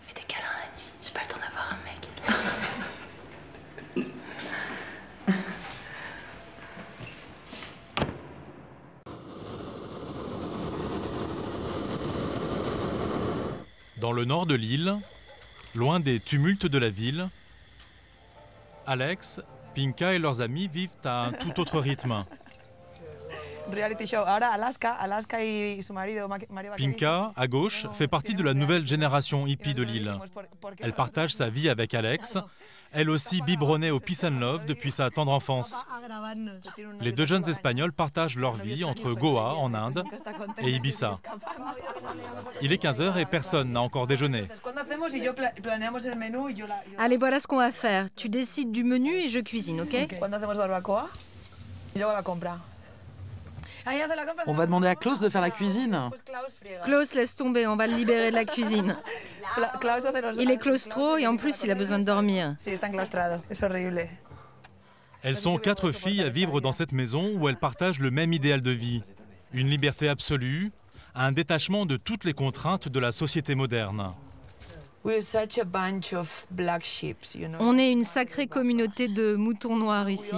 Fais des câlins la nuit, j'ai pas le temps d'avoir un mec. Dans le nord de l'île, loin des tumultes de la ville, Alex, Pinka et leurs amis vivent à un tout autre rythme. Pinka, à gauche, fait partie de la nouvelle génération hippie de l'île. Elle partage sa vie avec Alex, elle aussi biberonnée au Peace and Love depuis sa tendre enfance. Les deux jeunes Espagnols partagent leur vie entre Goa, en Inde, et Ibiza. Il est 15h et personne n'a encore déjeuné. Allez, voilà ce qu'on va faire. Tu décides du menu et je cuisine, ok? On va demander à Klaus de faire la cuisine. Klaus, laisse tomber, on va le libérer de la cuisine. Il est claustro et en plus il a besoin de dormir. Elles sont 4 filles à vivre dans cette maison où elles partagent le même idéal de vie. Une liberté absolue, un détachement de toutes les contraintes de la société moderne. On est une sacrée communauté de moutons noirs ici.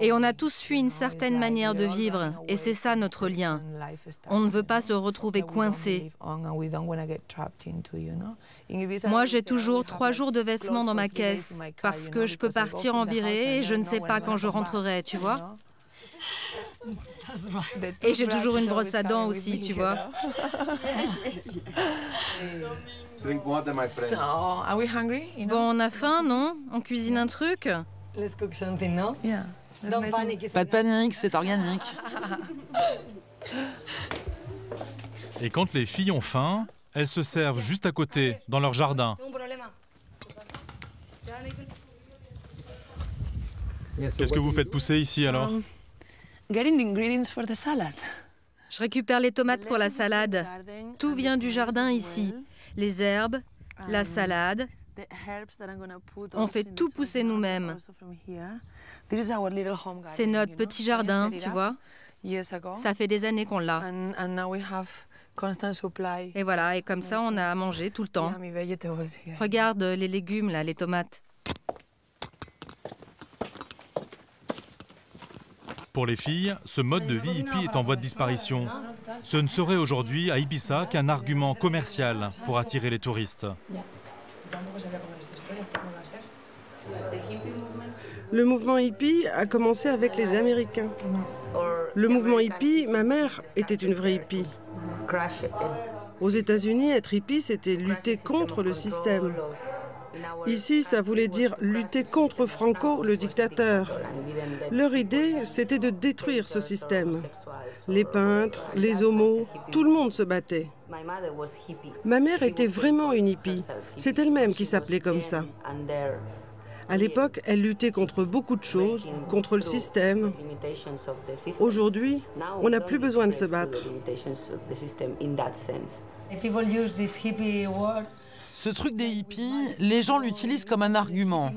Et on a tous fui une certaine manière de vivre, et c'est ça notre lien. On ne veut pas se retrouver coincé. Moi, j'ai toujours 3 jours de vêtements dans ma caisse, parce que je peux partir en virée et je ne sais pas quand je rentrerai, tu vois. Et j'ai toujours une brosse à dents aussi, tu vois. Bon, on a faim, non? On cuisine un truc? Pas de panique, c'est organique. Et quand les filles ont faim, elles se servent juste à côté, dans leur jardin. Qu'est-ce que vous faites pousser ici alors? Je récupère les tomates pour la salade. Tout vient du jardin ici. Les herbes, la salade. On fait tout pousser nous-mêmes. C'est notre petit jardin, tu vois. Ça fait des années qu'on l'a. Et voilà, et comme ça, on a à manger tout le temps. Regarde les légumes, là, les tomates. Pour les filles, ce mode de vie hippie est en voie de disparition. Ce ne serait aujourd'hui à Ibiza qu'un argument commercial pour attirer les touristes. Le mouvement hippie a commencé avec les Américains. Le mouvement hippie, ma mère était une vraie hippie. Aux États-Unis, être hippie, c'était lutter contre le système. Ici, ça voulait dire lutter contre Franco, le dictateur. Leur idée, c'était de détruire ce système. Les peintres, les homos, tout le monde se battait. Ma mère était vraiment une hippie. C'est elle-même qui s'appelait comme ça. À l'époque, elle luttait contre beaucoup de choses, contre le système. Aujourd'hui, on n'a plus besoin de se battre. Ce truc des hippies, les gens l'utilisent comme un argument.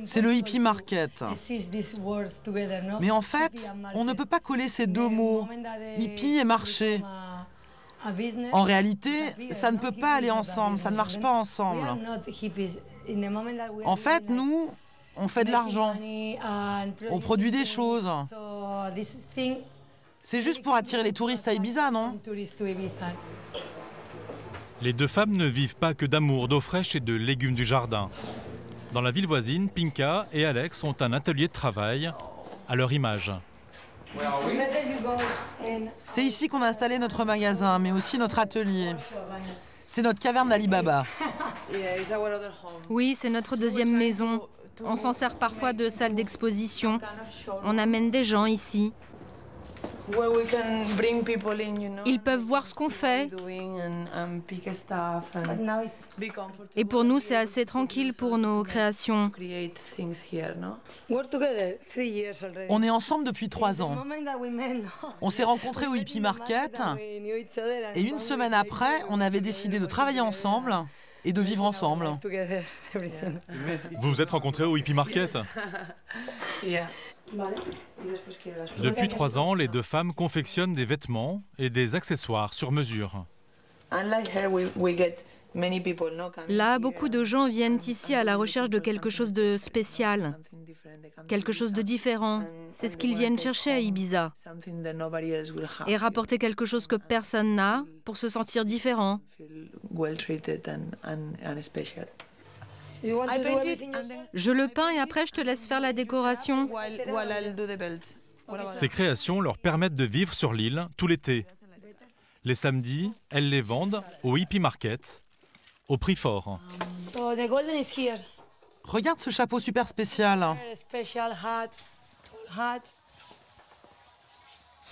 C'est le hippie market. Mais en fait, on ne peut pas coller ces deux mots, hippie et marché. En réalité, ça ne peut pas aller ensemble, ça ne marche pas ensemble. En fait, nous, on fait de l'argent, on produit des choses. C'est juste pour attirer les touristes à Ibiza, non? Les deux femmes ne vivent pas que d'amour, d'eau fraîche et de légumes du jardin. Dans la ville voisine, Pinka et Alex ont un atelier de travail à leur image. C'est ici qu'on a installé notre magasin, mais aussi notre atelier. C'est notre caverne d'Ali Baba. Oui, c'est notre deuxième maison. On s'en sert parfois de salle d'exposition. On amène des gens ici. Ils peuvent voir ce qu'on fait. Et pour nous, c'est assez tranquille pour nos créations. On est ensemble depuis 3 ans. On s'est rencontrés au Hippie Market et une semaine après, on avait décidé de travailler ensemble et de vivre ensemble. Vous vous êtes rencontrés au Hippie Market? Depuis 3 ans, les deux femmes confectionnent des vêtements et des accessoires sur mesure. Là, beaucoup de gens viennent ici à la recherche de quelque chose de spécial, quelque chose de différent. C'est ce qu'ils viennent chercher à Ibiza. Et rapporter quelque chose que personne n'a pour se sentir différent. Je le peins et après je te laisse faire la décoration. Ces créations leur permettent de vivre sur l'île tout l'été. Les samedis, elles les vendent au Hippie Market, au prix fort. Regarde ce chapeau super spécial.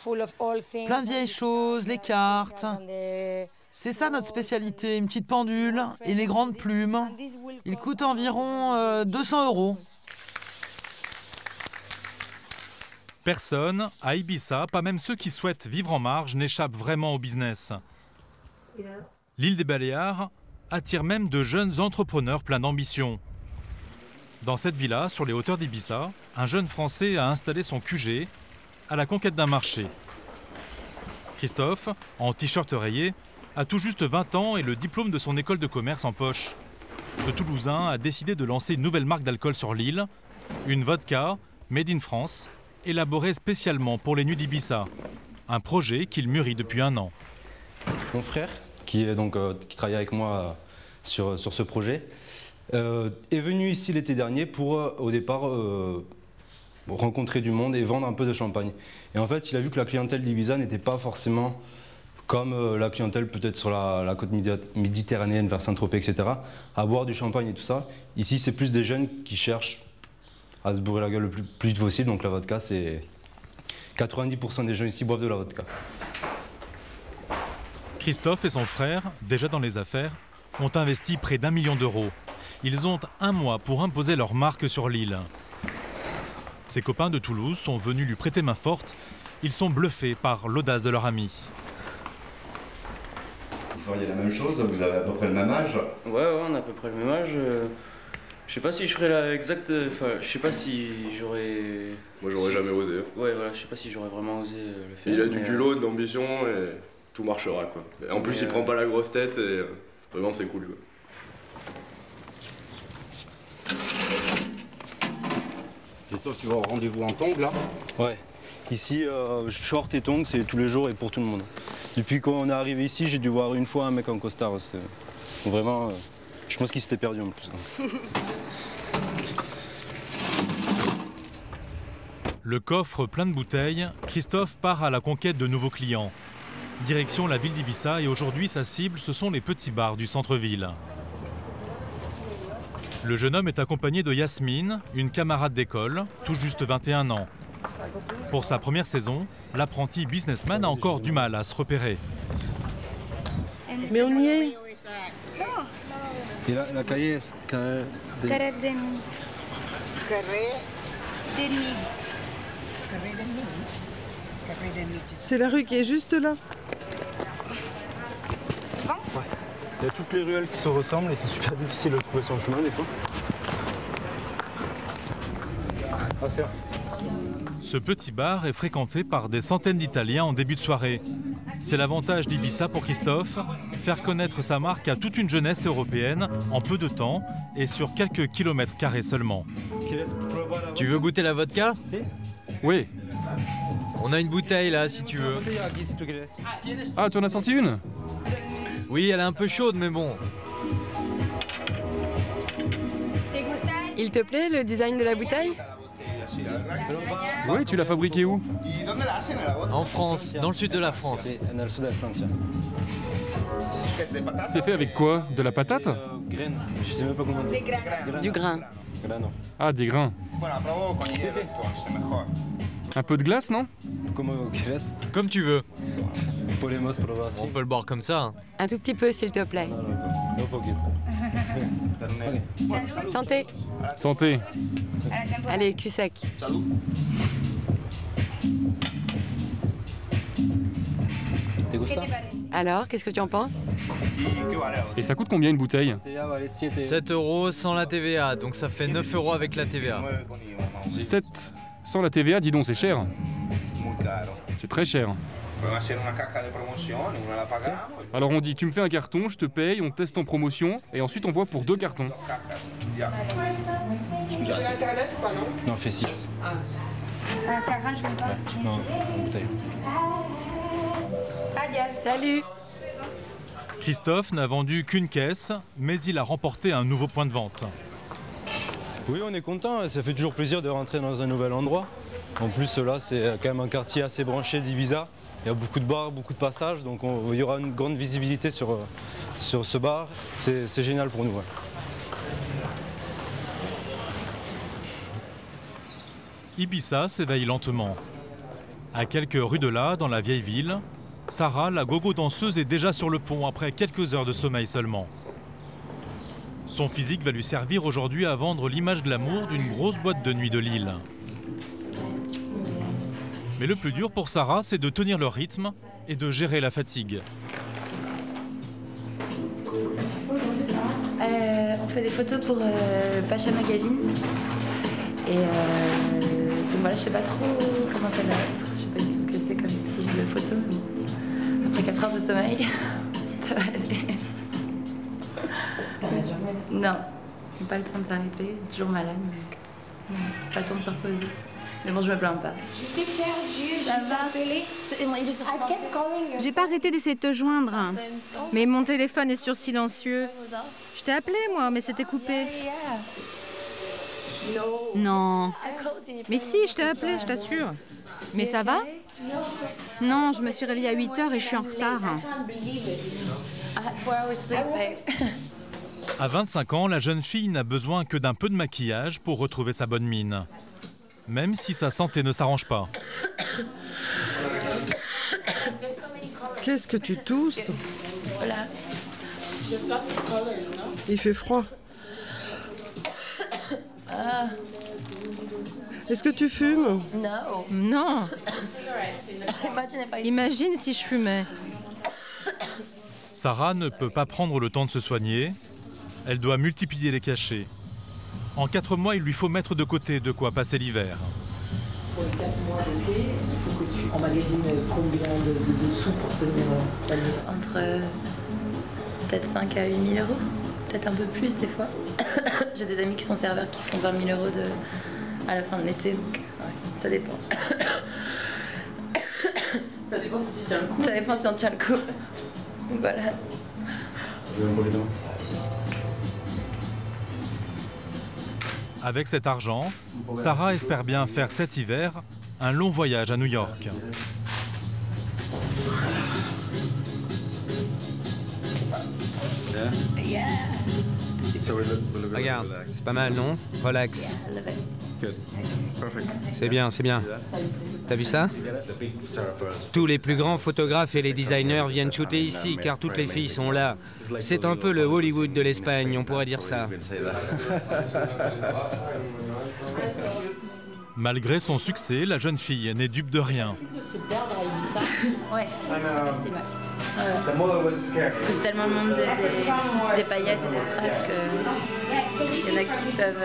Plein de vieilles choses, les cartes. C'est ça notre spécialité, une petite pendule et les grandes plumes. Il coûte environ 200 €. Personne, à Ibiza, pas même ceux qui souhaitent vivre en marge, n'échappe vraiment au business. L'île des Baléares attire même de jeunes entrepreneurs pleins d'ambition. Dans cette villa, sur les hauteurs d'Ibiza, un jeune Français a installé son QG à la conquête d'un marché. Christophe, en t-shirt rayé, a tout juste 20 ans et le diplôme de son école de commerce en poche. Ce Toulousain a décidé de lancer une nouvelle marque d'alcool sur l'île, une vodka made in France, élaborée spécialement pour les nuits d'Ibiza. Un projet qu'il mûrit depuis 1 an. Mon frère, qui travaille avec moi sur ce projet, est venu ici l'été dernier pour, au départ, rencontrer du monde et vendre un peu de champagne. Et en fait, il a vu que la clientèle d'Ibiza n'était pas forcément comme la clientèle peut-être sur la côte méditerranéenne vers Saint-Tropez, etc., à boire du champagne et tout ça. Ici, c'est plus des jeunes qui cherchent à se bourrer la gueule le plus vite possible, donc la vodka, c'est 90% des gens ici boivent de la vodka. Christophe et son frère, déjà dans les affaires, ont investi près d'1 million d'euros. Ils ont 1 mois pour imposer leur marque sur l'île. Ses copains de Toulouse sont venus lui prêter main forte. Ils sont bluffés par l'audace de leur ami. Vous feriez la même chose, vous avez à peu près le même âge? Ouais, on a à peu près le même âge. Je sais pas si je ferais la exacte. Enfin, je sais pas si j'aurais. Moi, j'aurais jamais osé. Ouais, voilà, je sais pas si j'aurais vraiment osé le faire. Il a du culot, de l'ambition et tout marchera, quoi. Et en plus, il prend pas la grosse tête et vraiment, c'est cool, quoi. C'est ça, tu vas au rendez-vous en tongs, là? Ouais. Ici, short et tongs, c'est tous les jours et pour tout le monde. Depuis qu'on est arrivé ici, j'ai dû voir 1 fois un mec en costard. Vraiment, je pense qu'il s'était perdu en plus. Le coffre plein de bouteilles, Christophe part à la conquête de nouveaux clients. Direction la ville d'Ibiza et aujourd'hui sa cible, ce sont les petits bars du centre-ville. Le jeune homme est accompagné de Yasmine, une camarade d'école, tout juste 21 ans. Pour sa première saison, l'apprenti businessman a encore du mal à se repérer. Mais on y est. Et la calle est C'est la rue qui est juste là. Il y a toutes les ruelles qui se ressemblent et c'est super difficile de trouver son chemin des fois. Ah, c'est là. Ce petit bar est fréquenté par des centaines d'Italiens en début de soirée. C'est l'avantage d'Ibiza pour Christophe, faire connaître sa marque à toute une jeunesse européenne en peu de temps et sur quelques kilomètres carrés seulement. Tu veux goûter la vodka? Oui. On a une bouteille là si tu veux. Ah, tu en as sorti une? Oui, elle est un peu chaude mais bon. Il te plaît le design de la bouteille? Oui, tu l'as fabriqué où? En France, dans le sud de la France. C'est fait avec quoi? De la patate? Je sais même pas comment dire. Du grain. Ah, des grains. Un peu de glace, non? Comme tu veux. On peut le boire comme ça. Hein. Un tout petit peu, s'il te plaît. Santé. Santé. Allez, cul sec. Alors, qu'est-ce que tu en penses? Et ça coûte combien une bouteille? 7 € sans la TVA, donc ça fait 9 € avec la TVA. 7 sans la TVA, dis donc, c'est cher. C'est très cher. Alors on dit, tu me fais un carton, je te paye, on teste en promotion, et ensuite on voit pour 2 cartons. Internet ou pas, non? Non, on fait 6. Un carrage, je veux pas. Non, une bouteille. Salut. Christophe n'a vendu qu'une caisse, mais il a remporté un nouveau point de vente. Oui, on est content, ça fait toujours plaisir de rentrer dans un nouvel endroit. En plus, là, c'est quand même un quartier assez branché d'Ibiza. Il y a beaucoup de bars, beaucoup de passages, donc il y aura une grande visibilité sur ce bar. C'est génial pour nous. Ouais. Ibiza s'éveille lentement. À quelques rues de là, dans la vieille ville, Sarah, la gogo danseuse, est déjà sur le pont après quelques heures de sommeil seulement. Son physique va lui servir aujourd'hui à vendre l'image glamour d'une grosse boîte de nuit de Lille. Mais le plus dur pour Sarah, c'est de tenir le rythme et de gérer la fatigue. On fait des photos pour Pacha Magazine. Et donc voilà, je sais pas trop comment ça va être. Je sais pas du tout ce que c'est comme style de photo. Après 4 heures de sommeil, ça va aller. Non, j'ai pas le temps de s'arrêter, toujours malade, donc non, pas le temps de se reposer. Mais bon, je me plains pas. Ça va? J'ai pas arrêté d'essayer de te joindre. Mais mon téléphone est sur silencieux. Je t'ai appelé, moi, mais c'était coupé. Non. Mais si, je t'ai appelé, je t'assure. Mais ça va? Non, je me suis réveillée à 8h et je suis en retard. À 25 ans, la jeune fille n'a besoin que d'un peu de maquillage pour retrouver sa bonne mine. Même si sa santé ne s'arrange pas. Qu'est-ce que tu tousses? Voilà. Il fait froid. Est-ce que tu fumes? Non. Imagine si je fumais. Sarah ne peut pas prendre le temps de se soigner. Elle doit multiplier les cachets. En 4 mois, il lui faut mettre de côté de quoi passer l'hiver. Pour les 4 mois d'été, il faut que tu emmagasines combien de sous pour tenir l'année? Entre peut-être 5 à 8 000 euros, peut-être un peu plus des fois. J'ai des amis qui sont serveurs qui font 20 000 euros à la fin de l'été, donc ouais, ça dépend. Ça dépend si tu tiens le coup. Ça dépend si on tient le coup. Voilà. Avec cet argent, Sarah espère bien faire cet hiver un long voyage à New York. Regarde, c'est pas mal, non? Relax. C'est bien, c'est bien. T'as vu ça? Tous les plus grands photographes et les designers viennent shooter ici, car toutes les filles sont là. C'est un peu le Hollywood de l'Espagne, on pourrait dire ça. Malgré son succès, la jeune fille n'est dupe de rien. Ouais, c'est facile, ouais. Parce que c'est tellement le monde des paillettes et des strass qu'il y en a qui peuvent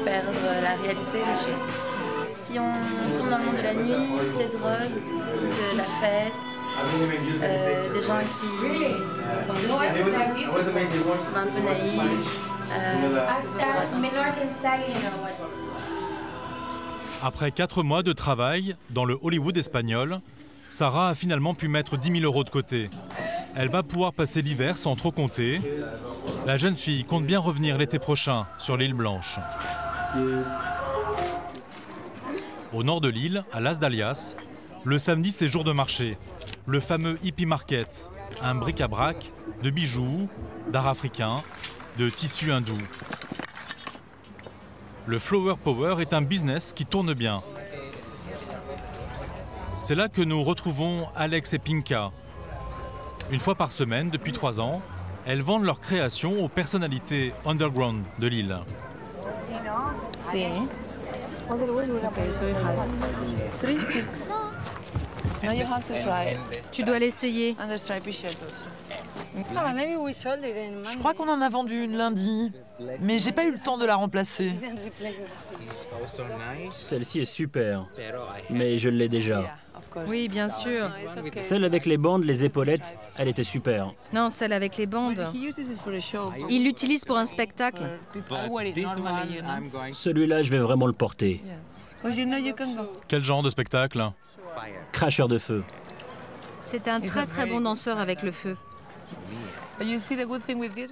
perdre la réalité des choses. Si on tombe dans le monde de la nuit, des drogues, de la fête, des gens qui font du sexe, qui sont un peu naïfs, Après 4 mois de travail dans le Hollywood espagnol, Sarah a finalement pu mettre 10 000 euros de côté. Elle va pouvoir passer l'hiver sans trop compter. La jeune fille compte bien revenir l'été prochain sur l'île Blanche. Au nord de l'île, à Las Dalias, le samedi c'est jour de marché. Le fameux hippie market, un bric-à-brac de bijoux, d'art africain, de tissus hindous. Le Flower Power est un business qui tourne bien. C'est là que nous retrouvons Alex et Pinka. Une fois par semaine, depuis 3 ans, elles vendent leurs créations aux personnalités underground de l'île. Tu dois l'essayer. Je crois qu'on en a vendu une lundi, mais j'ai pas eu le temps de la remplacer. Celle-ci est super, mais je l'ai déjà. Oui, bien sûr. Celle avec les bandes, les épaulettes, elle était super. Non, celle avec les bandes. Il l'utilise pour un spectacle. Celui-là, je vais vraiment le porter. Quel genre de spectacle? Cracheur de feu. C'est un très très bon danseur avec le feu.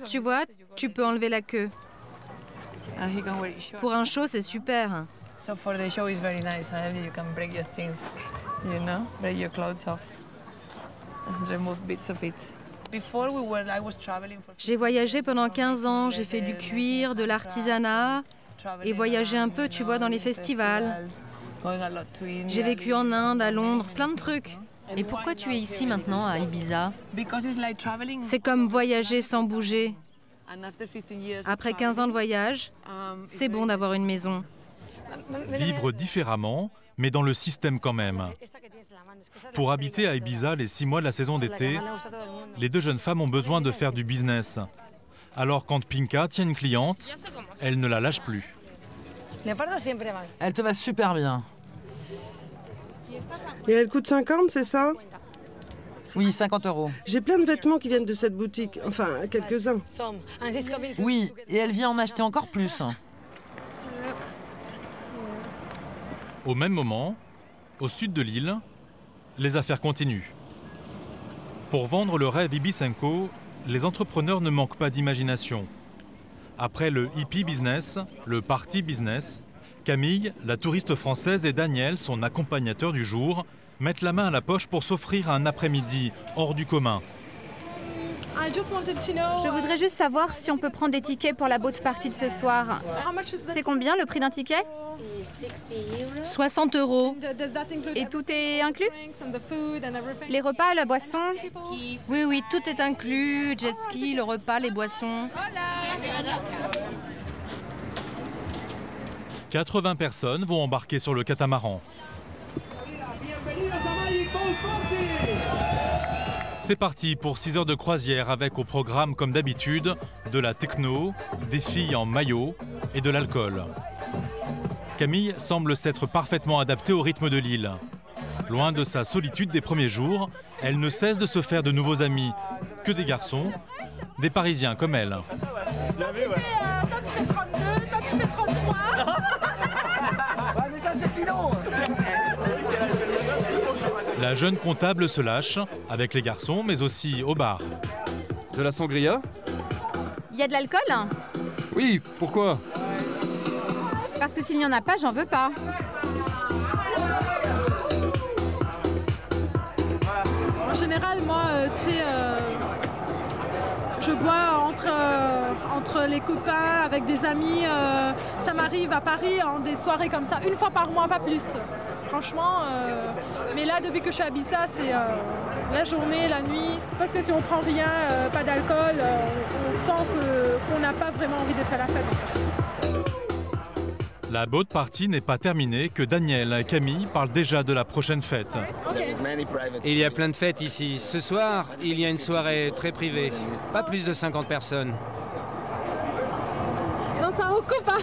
Tu vois, tu peux enlever la queue. Pour un show, c'est super. J'ai voyagé pendant 15 ans, j'ai fait du cuir, de l'artisanat et voyagé un peu, tu vois, dans les festivals. J'ai vécu en Inde, à Londres, plein de trucs. Et pourquoi tu es ici maintenant, à Ibiza? C'est comme voyager sans bouger. Après 15 ans de voyage, c'est bon d'avoir une maison. Vivre différemment, mais dans le système quand même. Pour habiter à Ibiza les 6 mois de la saison d'été, les 2 jeunes femmes ont besoin de faire du business. Alors quand Pinka tient une cliente, elle ne la lâche plus. Elle te va super bien. Et elle coûte 50, c'est ça? Oui, 50 €. J'ai plein de vêtements qui viennent de cette boutique, enfin quelques-uns. Oui, et elle vient en acheter encore plus. Au même moment, au sud de l'île, les affaires continuent. Pour vendre le rêve Ibicenco, les entrepreneurs ne manquent pas d'imagination. Après le hippie business, le party business, Camille, la touriste française, et Daniel, son accompagnateur du jour, mettent la main à la poche pour s'offrir un après-midi hors du commun. Je voudrais juste savoir si on peut prendre des tickets pour la boat party de ce soir. C'est combien le prix d'un ticket? 60 €. Et tout est inclus? Les repas, la boisson? Oui, oui, tout est inclus. Jet ski, le repas, les boissons. 80 personnes vont embarquer sur le catamaran. C'est parti pour 6 heures de croisière avec au programme, comme d'habitude, de la techno, des filles en maillot et de l'alcool. Camille semble s'être parfaitement adaptée au rythme de l'île. Loin de sa solitude des premiers jours, elle ne cesse de se faire de nouveaux amis, que des garçons, des Parisiens comme elle. Toi, tu fais 32, toi, tu fais 33. Ouais, mais ça, c'est pilon. La jeune comptable se lâche, avec les garçons, mais aussi au bar. De la sangria? Il y a de l'alcool? Oui, pourquoi? Parce que s'il n'y en a pas, j'en veux pas. En général, moi, tu sais, je bois entre les copains, avec des amis. Ça m'arrive à Paris, en des soirées comme ça, une fois par mois, pas plus. Franchement, mais là, depuis que je suis à Ibiza, c'est la journée, la nuit. Parce que si on prend rien, pas d'alcool, on sent qu'on n'a pas vraiment envie de faire la fête. La boat party n'est pas terminée que Daniel et Camille parlent déjà de la prochaine fête. Il y a plein de fêtes ici. Ce soir, il y a une soirée très privée. Pas plus de 50 personnes. Non, ça recoupe, hein.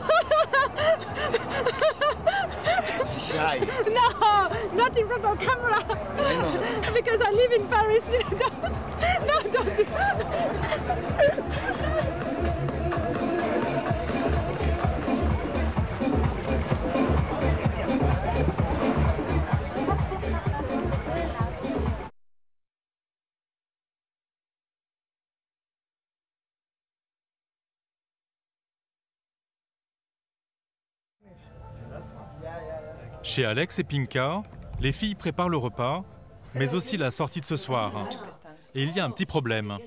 She's shy. No, not in front of camera. Because I live in Paris. No, don't do that. Chez Alex et Pinka, les filles préparent le repas, mais aussi la sortie de ce soir. Et il y a un petit problème.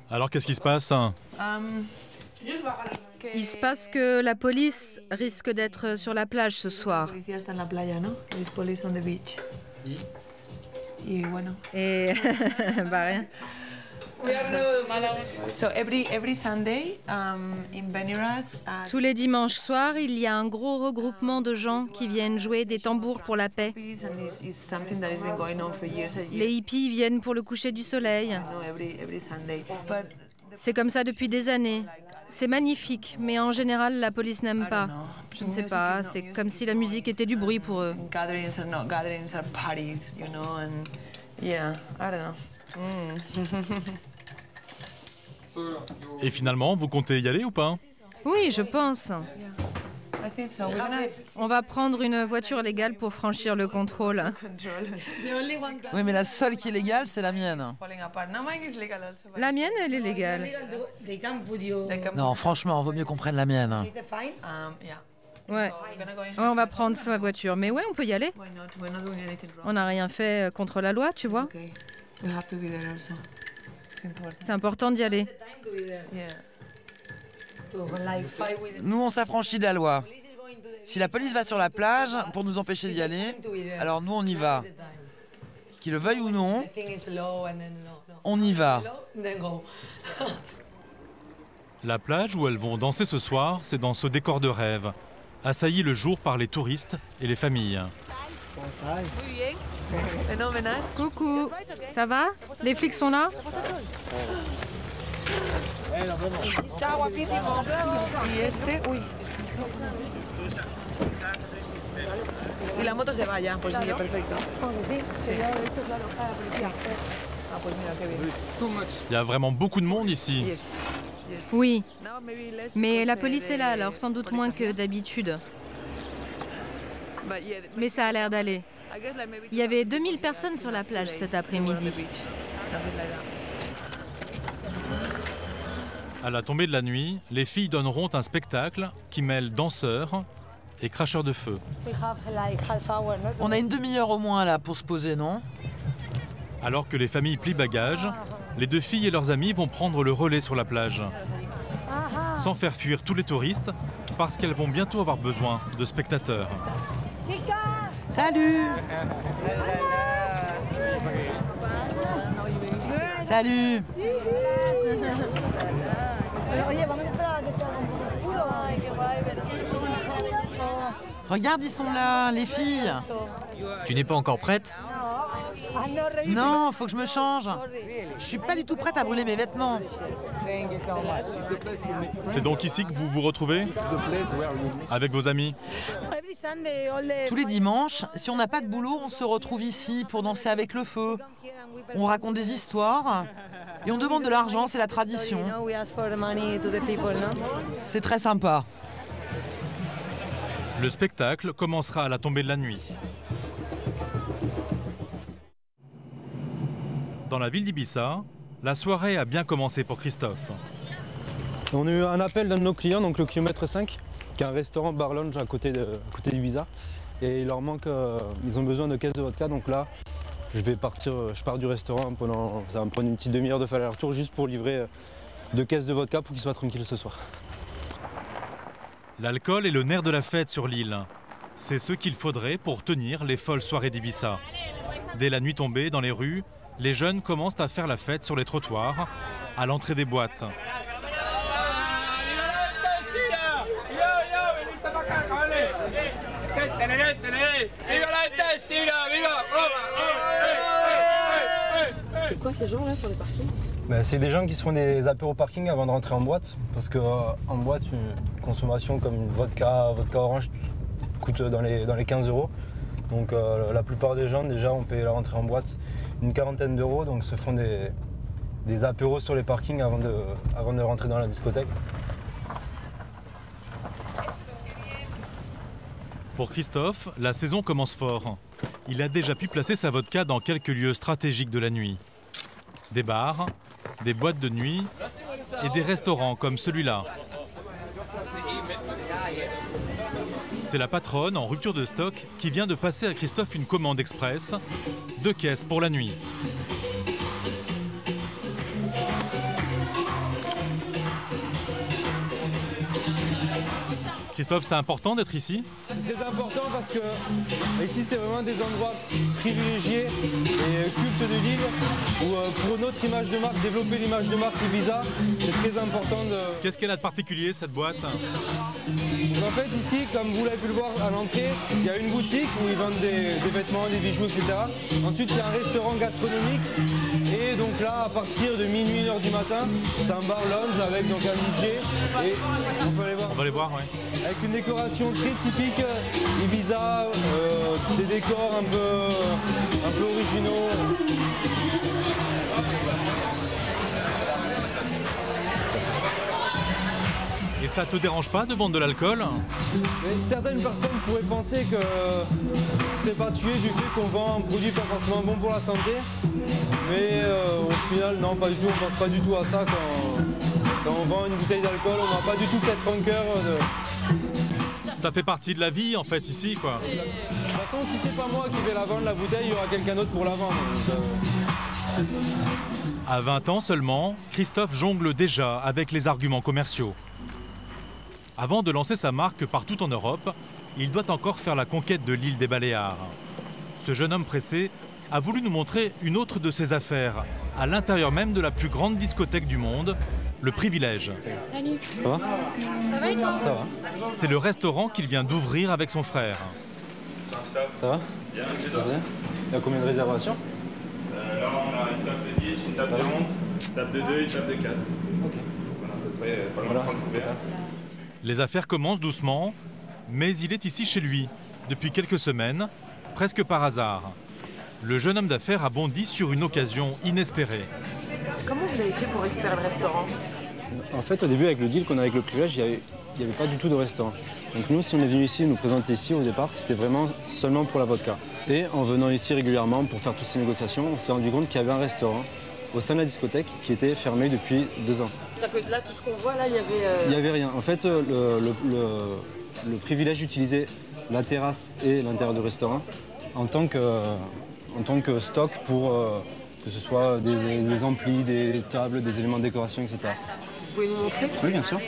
Alors qu'est-ce qui se passe? Il se passe que la police risque d'être sur la plage ce soir. Et bah rien. Tous les dimanches soirs, il y a un gros regroupement de gens qui viennent jouer des tambours pour la paix. Les hippies viennent pour le coucher du soleil. C'est comme ça depuis des années. C'est magnifique, mais en général, la police n'aime pas. Je ne sais pas, c'est comme si la musique était du bruit pour eux. Et finalement, vous comptez y aller ou pas? Oui, je pense. On va prendre une voiture légale pour franchir le contrôle. Oui, mais la seule qui est légale, c'est la mienne. La mienne, elle est légale. Non, franchement, vaut mieux qu'on prenne la mienne. Ouais, on va prendre sa voiture. Mais ouais, on peut y aller. On n'a rien fait contre la loi, tu vois. C'est important d'y aller. Nous, on s'affranchit de la loi. Si la police va sur la plage pour nous empêcher d'y aller, alors nous, on y va. Qu'il le veuille ou non, on y va. La plage où elles vont danser ce soir, c'est dans ce décor de rêve, assailli le jour par les touristes et les familles. Coucou, ça va? Les flics sont là? Il y a vraiment beaucoup de monde ici. Oui, mais la police est là, alors sans doute moins que d'habitude. Mais ça a l'air d'aller. Il y avait 2000 personnes sur la plage cet après-midi. À la tombée de la nuit, les filles donneront un spectacle qui mêle danseurs et cracheurs de feu. On a une demi-heure au moins là pour se poser, non? Alors que les familles plient bagages, les deux filles et leurs amis vont prendre le relais sur la plage. Sans faire fuir tous les touristes, parce qu'elles vont bientôt avoir besoin de spectateurs. Salut! Salut! Regarde, ils sont là, les filles! Tu n'es pas encore prête? Non, faut que je me change. Je suis pas du tout prête à brûler mes vêtements. C'est donc ici que vous vous retrouvez? Avec vos amis? Tous les dimanches, si on n'a pas de boulot, on se retrouve ici pour danser avec le feu. On raconte des histoires et on demande de l'argent, c'est la tradition. C'est très sympa. Le spectacle commencera à la tombée de la nuit. Dans la ville d'Ibiza, la soirée a bien commencé pour Christophe. On a eu un appel d'un de nos clients, donc le kilomètre 5, qui est un restaurant bar lounge à côté d'Ibiza. Et il leur manque, ils ont besoin de caisses de vodka, donc là, je pars du restaurant ça va me prendre une petite demi-heure de faire l'aller-retour juste pour livrer 2 caisses de vodka pour qu'ils soient tranquilles ce soir. L'alcool est le nerf de la fête sur l'île. C'est ce qu'il faudrait pour tenir les folles soirées d'Ibiza. Dès la nuit tombée, dans les rues, les jeunes commencent à faire la fête sur les trottoirs, à l'entrée des boîtes. C'est quoi ces gens là sur les parkings? C'est des gens qui se font des apéros parking avant de rentrer en boîte, parce qu'en boîte, une consommation comme une vodka orange coûte dans les 15 €. Donc la plupart des gens déjà ont payé la rentrée en boîte une quarantaine d'euros, donc se font des apéros sur les parkings avant de rentrer dans la discothèque. Pour Christophe, la saison commence fort. Il a déjà pu placer sa vodka dans quelques lieux stratégiques de la nuit. Des bars, des boîtes de nuit et des restaurants comme celui-là. C'est la patronne en rupture de stock qui vient de passer à Christophe une commande express, 2 caisses pour la nuit. Christophe, c'est important d'être ici? C'est très important parce que ici c'est vraiment des endroits privilégiés et cultes de l'île où pour notre image de marque, développer l'image de marque Ibiza, c'est très important de... Qu'est-ce qu'elle a de particulier cette boîte? En fait ici, comme vous l'avez pu le voir à l'entrée, il y a une boutique où ils vendent des vêtements, des bijoux, etc. Ensuite il y a un restaurant gastronomique et donc là à partir de minuit, 1h du matin, c'est un bar lounge avec donc un DJ et on peut aller voir. On va les voir, ouais. Avec une décoration très typique Ibiza, des décors un peu originaux. Et ça te dérange pas de vendre de l'alcool? Certaines personnes pourraient penser que c'est particulier du fait qu'on vend un produit pas forcément bon pour la santé, mais au final non, pas du tout, on pense pas du tout à ça quand on vend une bouteille d'alcool, on n'a pas du tout cette rancœur Ça fait partie de la vie en fait ici quoi. De toute façon si c'est pas moi qui vais la vendre la bouteille, il y aura quelqu'un d'autre pour la vendre. À 20 ans seulement, Christophe jongle déjà avec les arguments commerciaux. Avant de lancer sa marque partout en Europe, il doit encore faire la conquête de l'île des Baléares. Ce jeune homme pressé a voulu nous montrer une autre de ses affaires, à l'intérieur même de la plus grande discothèque du monde, le Privilège. Salut. Ça va? Ça va et toi? Ça va. C'est le restaurant qu'il vient d'ouvrir avec son frère. Ça va? Bien, ça va. Il y a combien de réservations? Là, on a une table de 10, une table de 11, une table de 2 et une table de 4. Ok. Voilà, à peu près pas loin de 30 couverts. Les affaires commencent doucement, mais il est ici chez lui, depuis quelques semaines, presque par hasard. Le jeune homme d'affaires a bondi sur une occasion inespérée. Comment vous avez fait pour récupérer le restaurant? En fait, au début, avec le deal qu'on a avec le privilège, il n'y avait pas du tout de restaurant. Donc nous, si on est venu ici, nous présenter ici au départ, c'était vraiment seulement pour la vodka. Et en venant ici régulièrement pour faire toutes ces négociations, on s'est rendu compte qu'il y avait un restaurant au sein de la discothèque qui était fermé depuis 2 ans. C'est-à-dire que là, tout ce qu'on voit là, il y avait... Il n'y avait rien. En fait, le privilège utilisait la terrasse et l'intérieur du restaurant en tant que stock pour que ce soit des amplis, des tables, des éléments de décoration, etc. Vous pouvez nous montrer? Oui, bien sûr.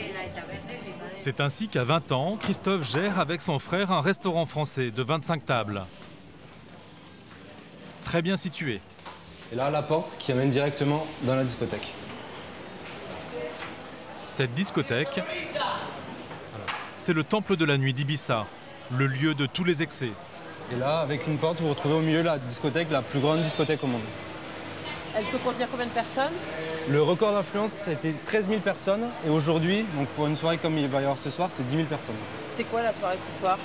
C'est ainsi qu'à 20 ans, Christophe gère avec son frère un restaurant français de 25 tables. Très bien situé. Et là, la porte qui amène directement dans la discothèque. Cette discothèque, c'est le temple de la nuit d'Ibiza, le lieu de tous les excès. Et là, avec une porte, vous vous retrouvez au milieu de la discothèque, la plus grande discothèque au monde. Elle peut contenir combien de personnes? Le record d'influence, ça a été 13 000 personnes. Et aujourd'hui, donc pour une soirée comme il va y avoir ce soir, c'est 10 000 personnes. C'est quoi la soirée de ce soir?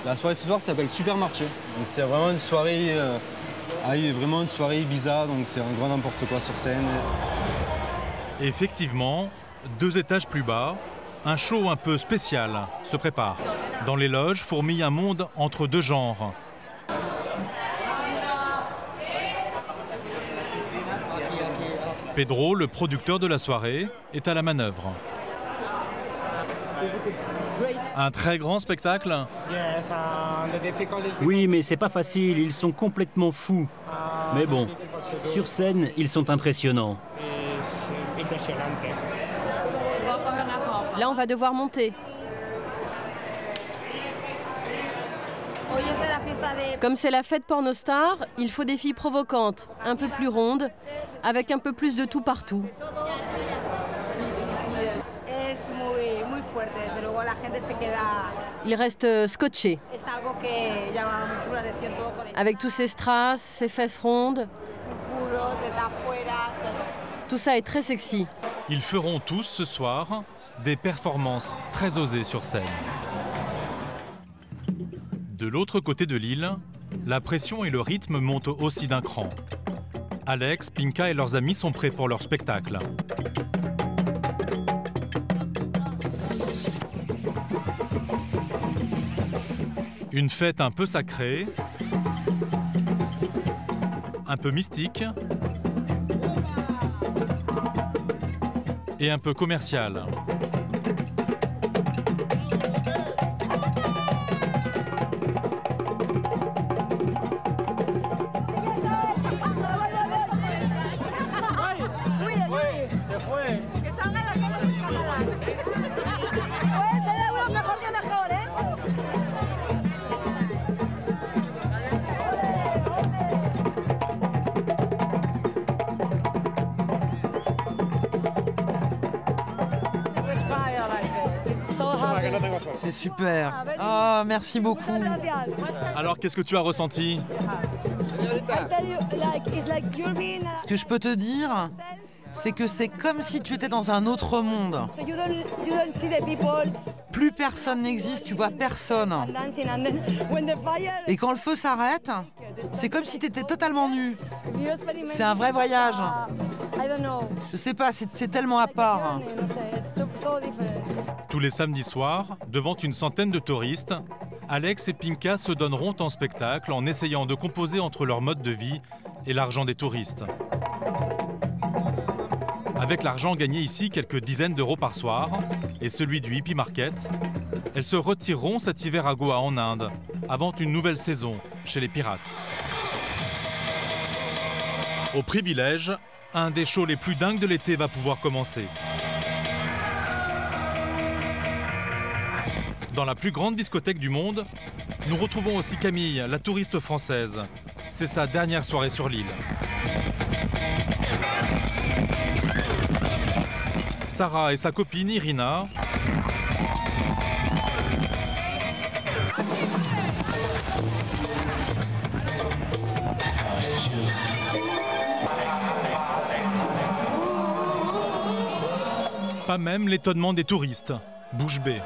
La soirée de ce soir s'appelle Supermarché. Donc c'est vraiment une soirée, Ibiza, donc c'est un grand n'importe quoi sur scène. Effectivement, 2 étages plus bas, un show un peu spécial se prépare. Dans les loges fourmille un monde entre 2 genres. Pedro, le producteur de la soirée, est à la manœuvre. Un très grand spectacle? Oui, mais c'est pas facile, ils sont complètement fous. Mais bon, sur scène, ils sont impressionnants. Là, on va devoir monter. Comme c'est la fête pornostar, il faut des filles provocantes, un peu plus rondes, avec un peu plus de tout partout. Il reste scotché. Avec tous ces strass, ces fesses rondes. Tout ça est très sexy. Ils feront tous ce soir des performances très osées sur scène. De l'autre côté de l'île, la pression et le rythme montent aussi d'un cran. Alex, Pinka et leurs amis sont prêts pour leur spectacle. Une fête un peu sacrée, un peu mystique et un peu commerciale. C'est super. Ah, merci beaucoup. Alors, qu'est-ce que tu as ressenti? Ce que je peux te dire, c'est que c'est comme si tu étais dans un autre monde. Plus personne n'existe, tu vois personne. Et quand le feu s'arrête, c'est comme si tu étais totalement nu. C'est un vrai voyage. Je sais pas, c'est tellement à part. Tous les samedis soirs, devant une centaine de touristes, Alex et Pinka se donneront en spectacle en essayant de composer entre leur mode de vie et l'argent des touristes. Avec l'argent gagné ici, quelques dizaines d'euros par soir, et celui du hippie market, elles se retireront cet hiver à Goa en Inde, avant une nouvelle saison chez les pirates. Au privilège, un des shows les plus dingues de l'été va pouvoir commencer. Dans la plus grande discothèque du monde, nous retrouvons aussi Camille, la touriste française. C'est sa dernière soirée sur l'île. Sarah et sa copine Irina pas même l'étonnement des touristes. Bouche bée.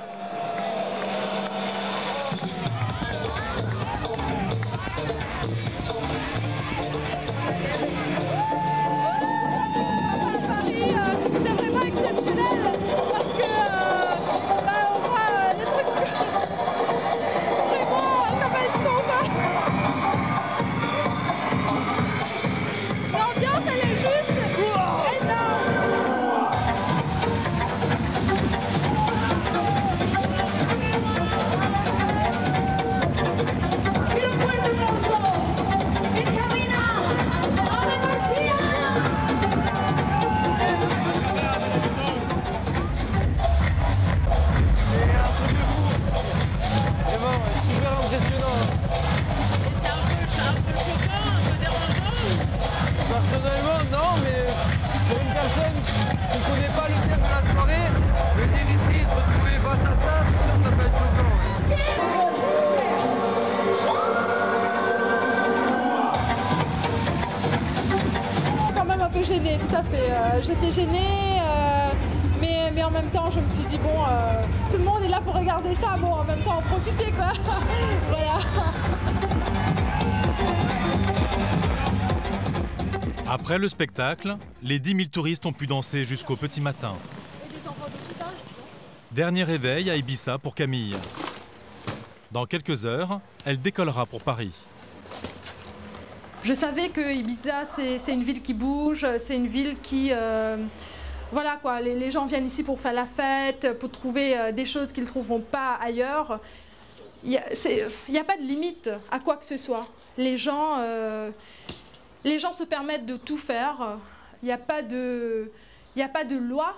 gênée, tout à fait. J'étais gênée, mais en même temps, je me suis dit, bon, tout le monde est là pour regarder ça, bon, en même temps, en profiter, quoi. Voilà. Après le spectacle, les 10 000 touristes ont pu danser jusqu'au petit matin. Dernier réveil à Ibiza pour Camille. Dans quelques heures, elle décollera pour Paris. Je savais que Ibiza, c'est une ville qui bouge, c'est une ville qui... voilà quoi, les gens viennent ici pour faire la fête, pour trouver des choses qu'ils ne trouveront pas ailleurs. Il n'y a pas de limite à quoi que ce soit. Les gens se permettent de tout faire. Il n'y a pas de loi.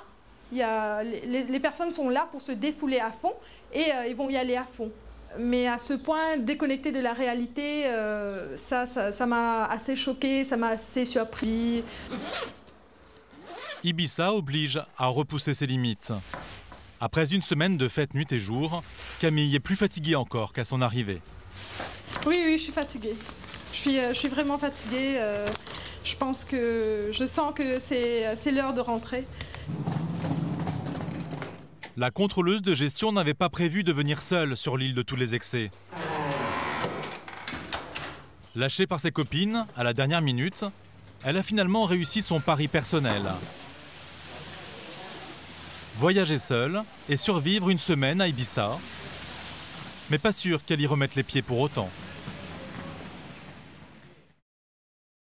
Les personnes sont là pour se défouler à fond et ils vont y aller à fond. Mais à ce point, déconnecté de la réalité, ça m'a assez choquée, ça m'a assez surpris. Ibiza oblige à repousser ses limites. Après une semaine de fête nuit et jour, Camille est plus fatiguée encore qu'à son arrivée. Oui, je suis fatiguée. Je suis vraiment fatiguée. Je sens que c'est l'heure de rentrer. La contrôleuse de gestion n'avait pas prévu de venir seule sur l'île de tous les excès. Lâchée par ses copines, à la dernière minute, elle a finalement réussi son pari personnel. Voyager seule et survivre une semaine à Ibiza, mais pas sûr qu'elle y remette les pieds pour autant.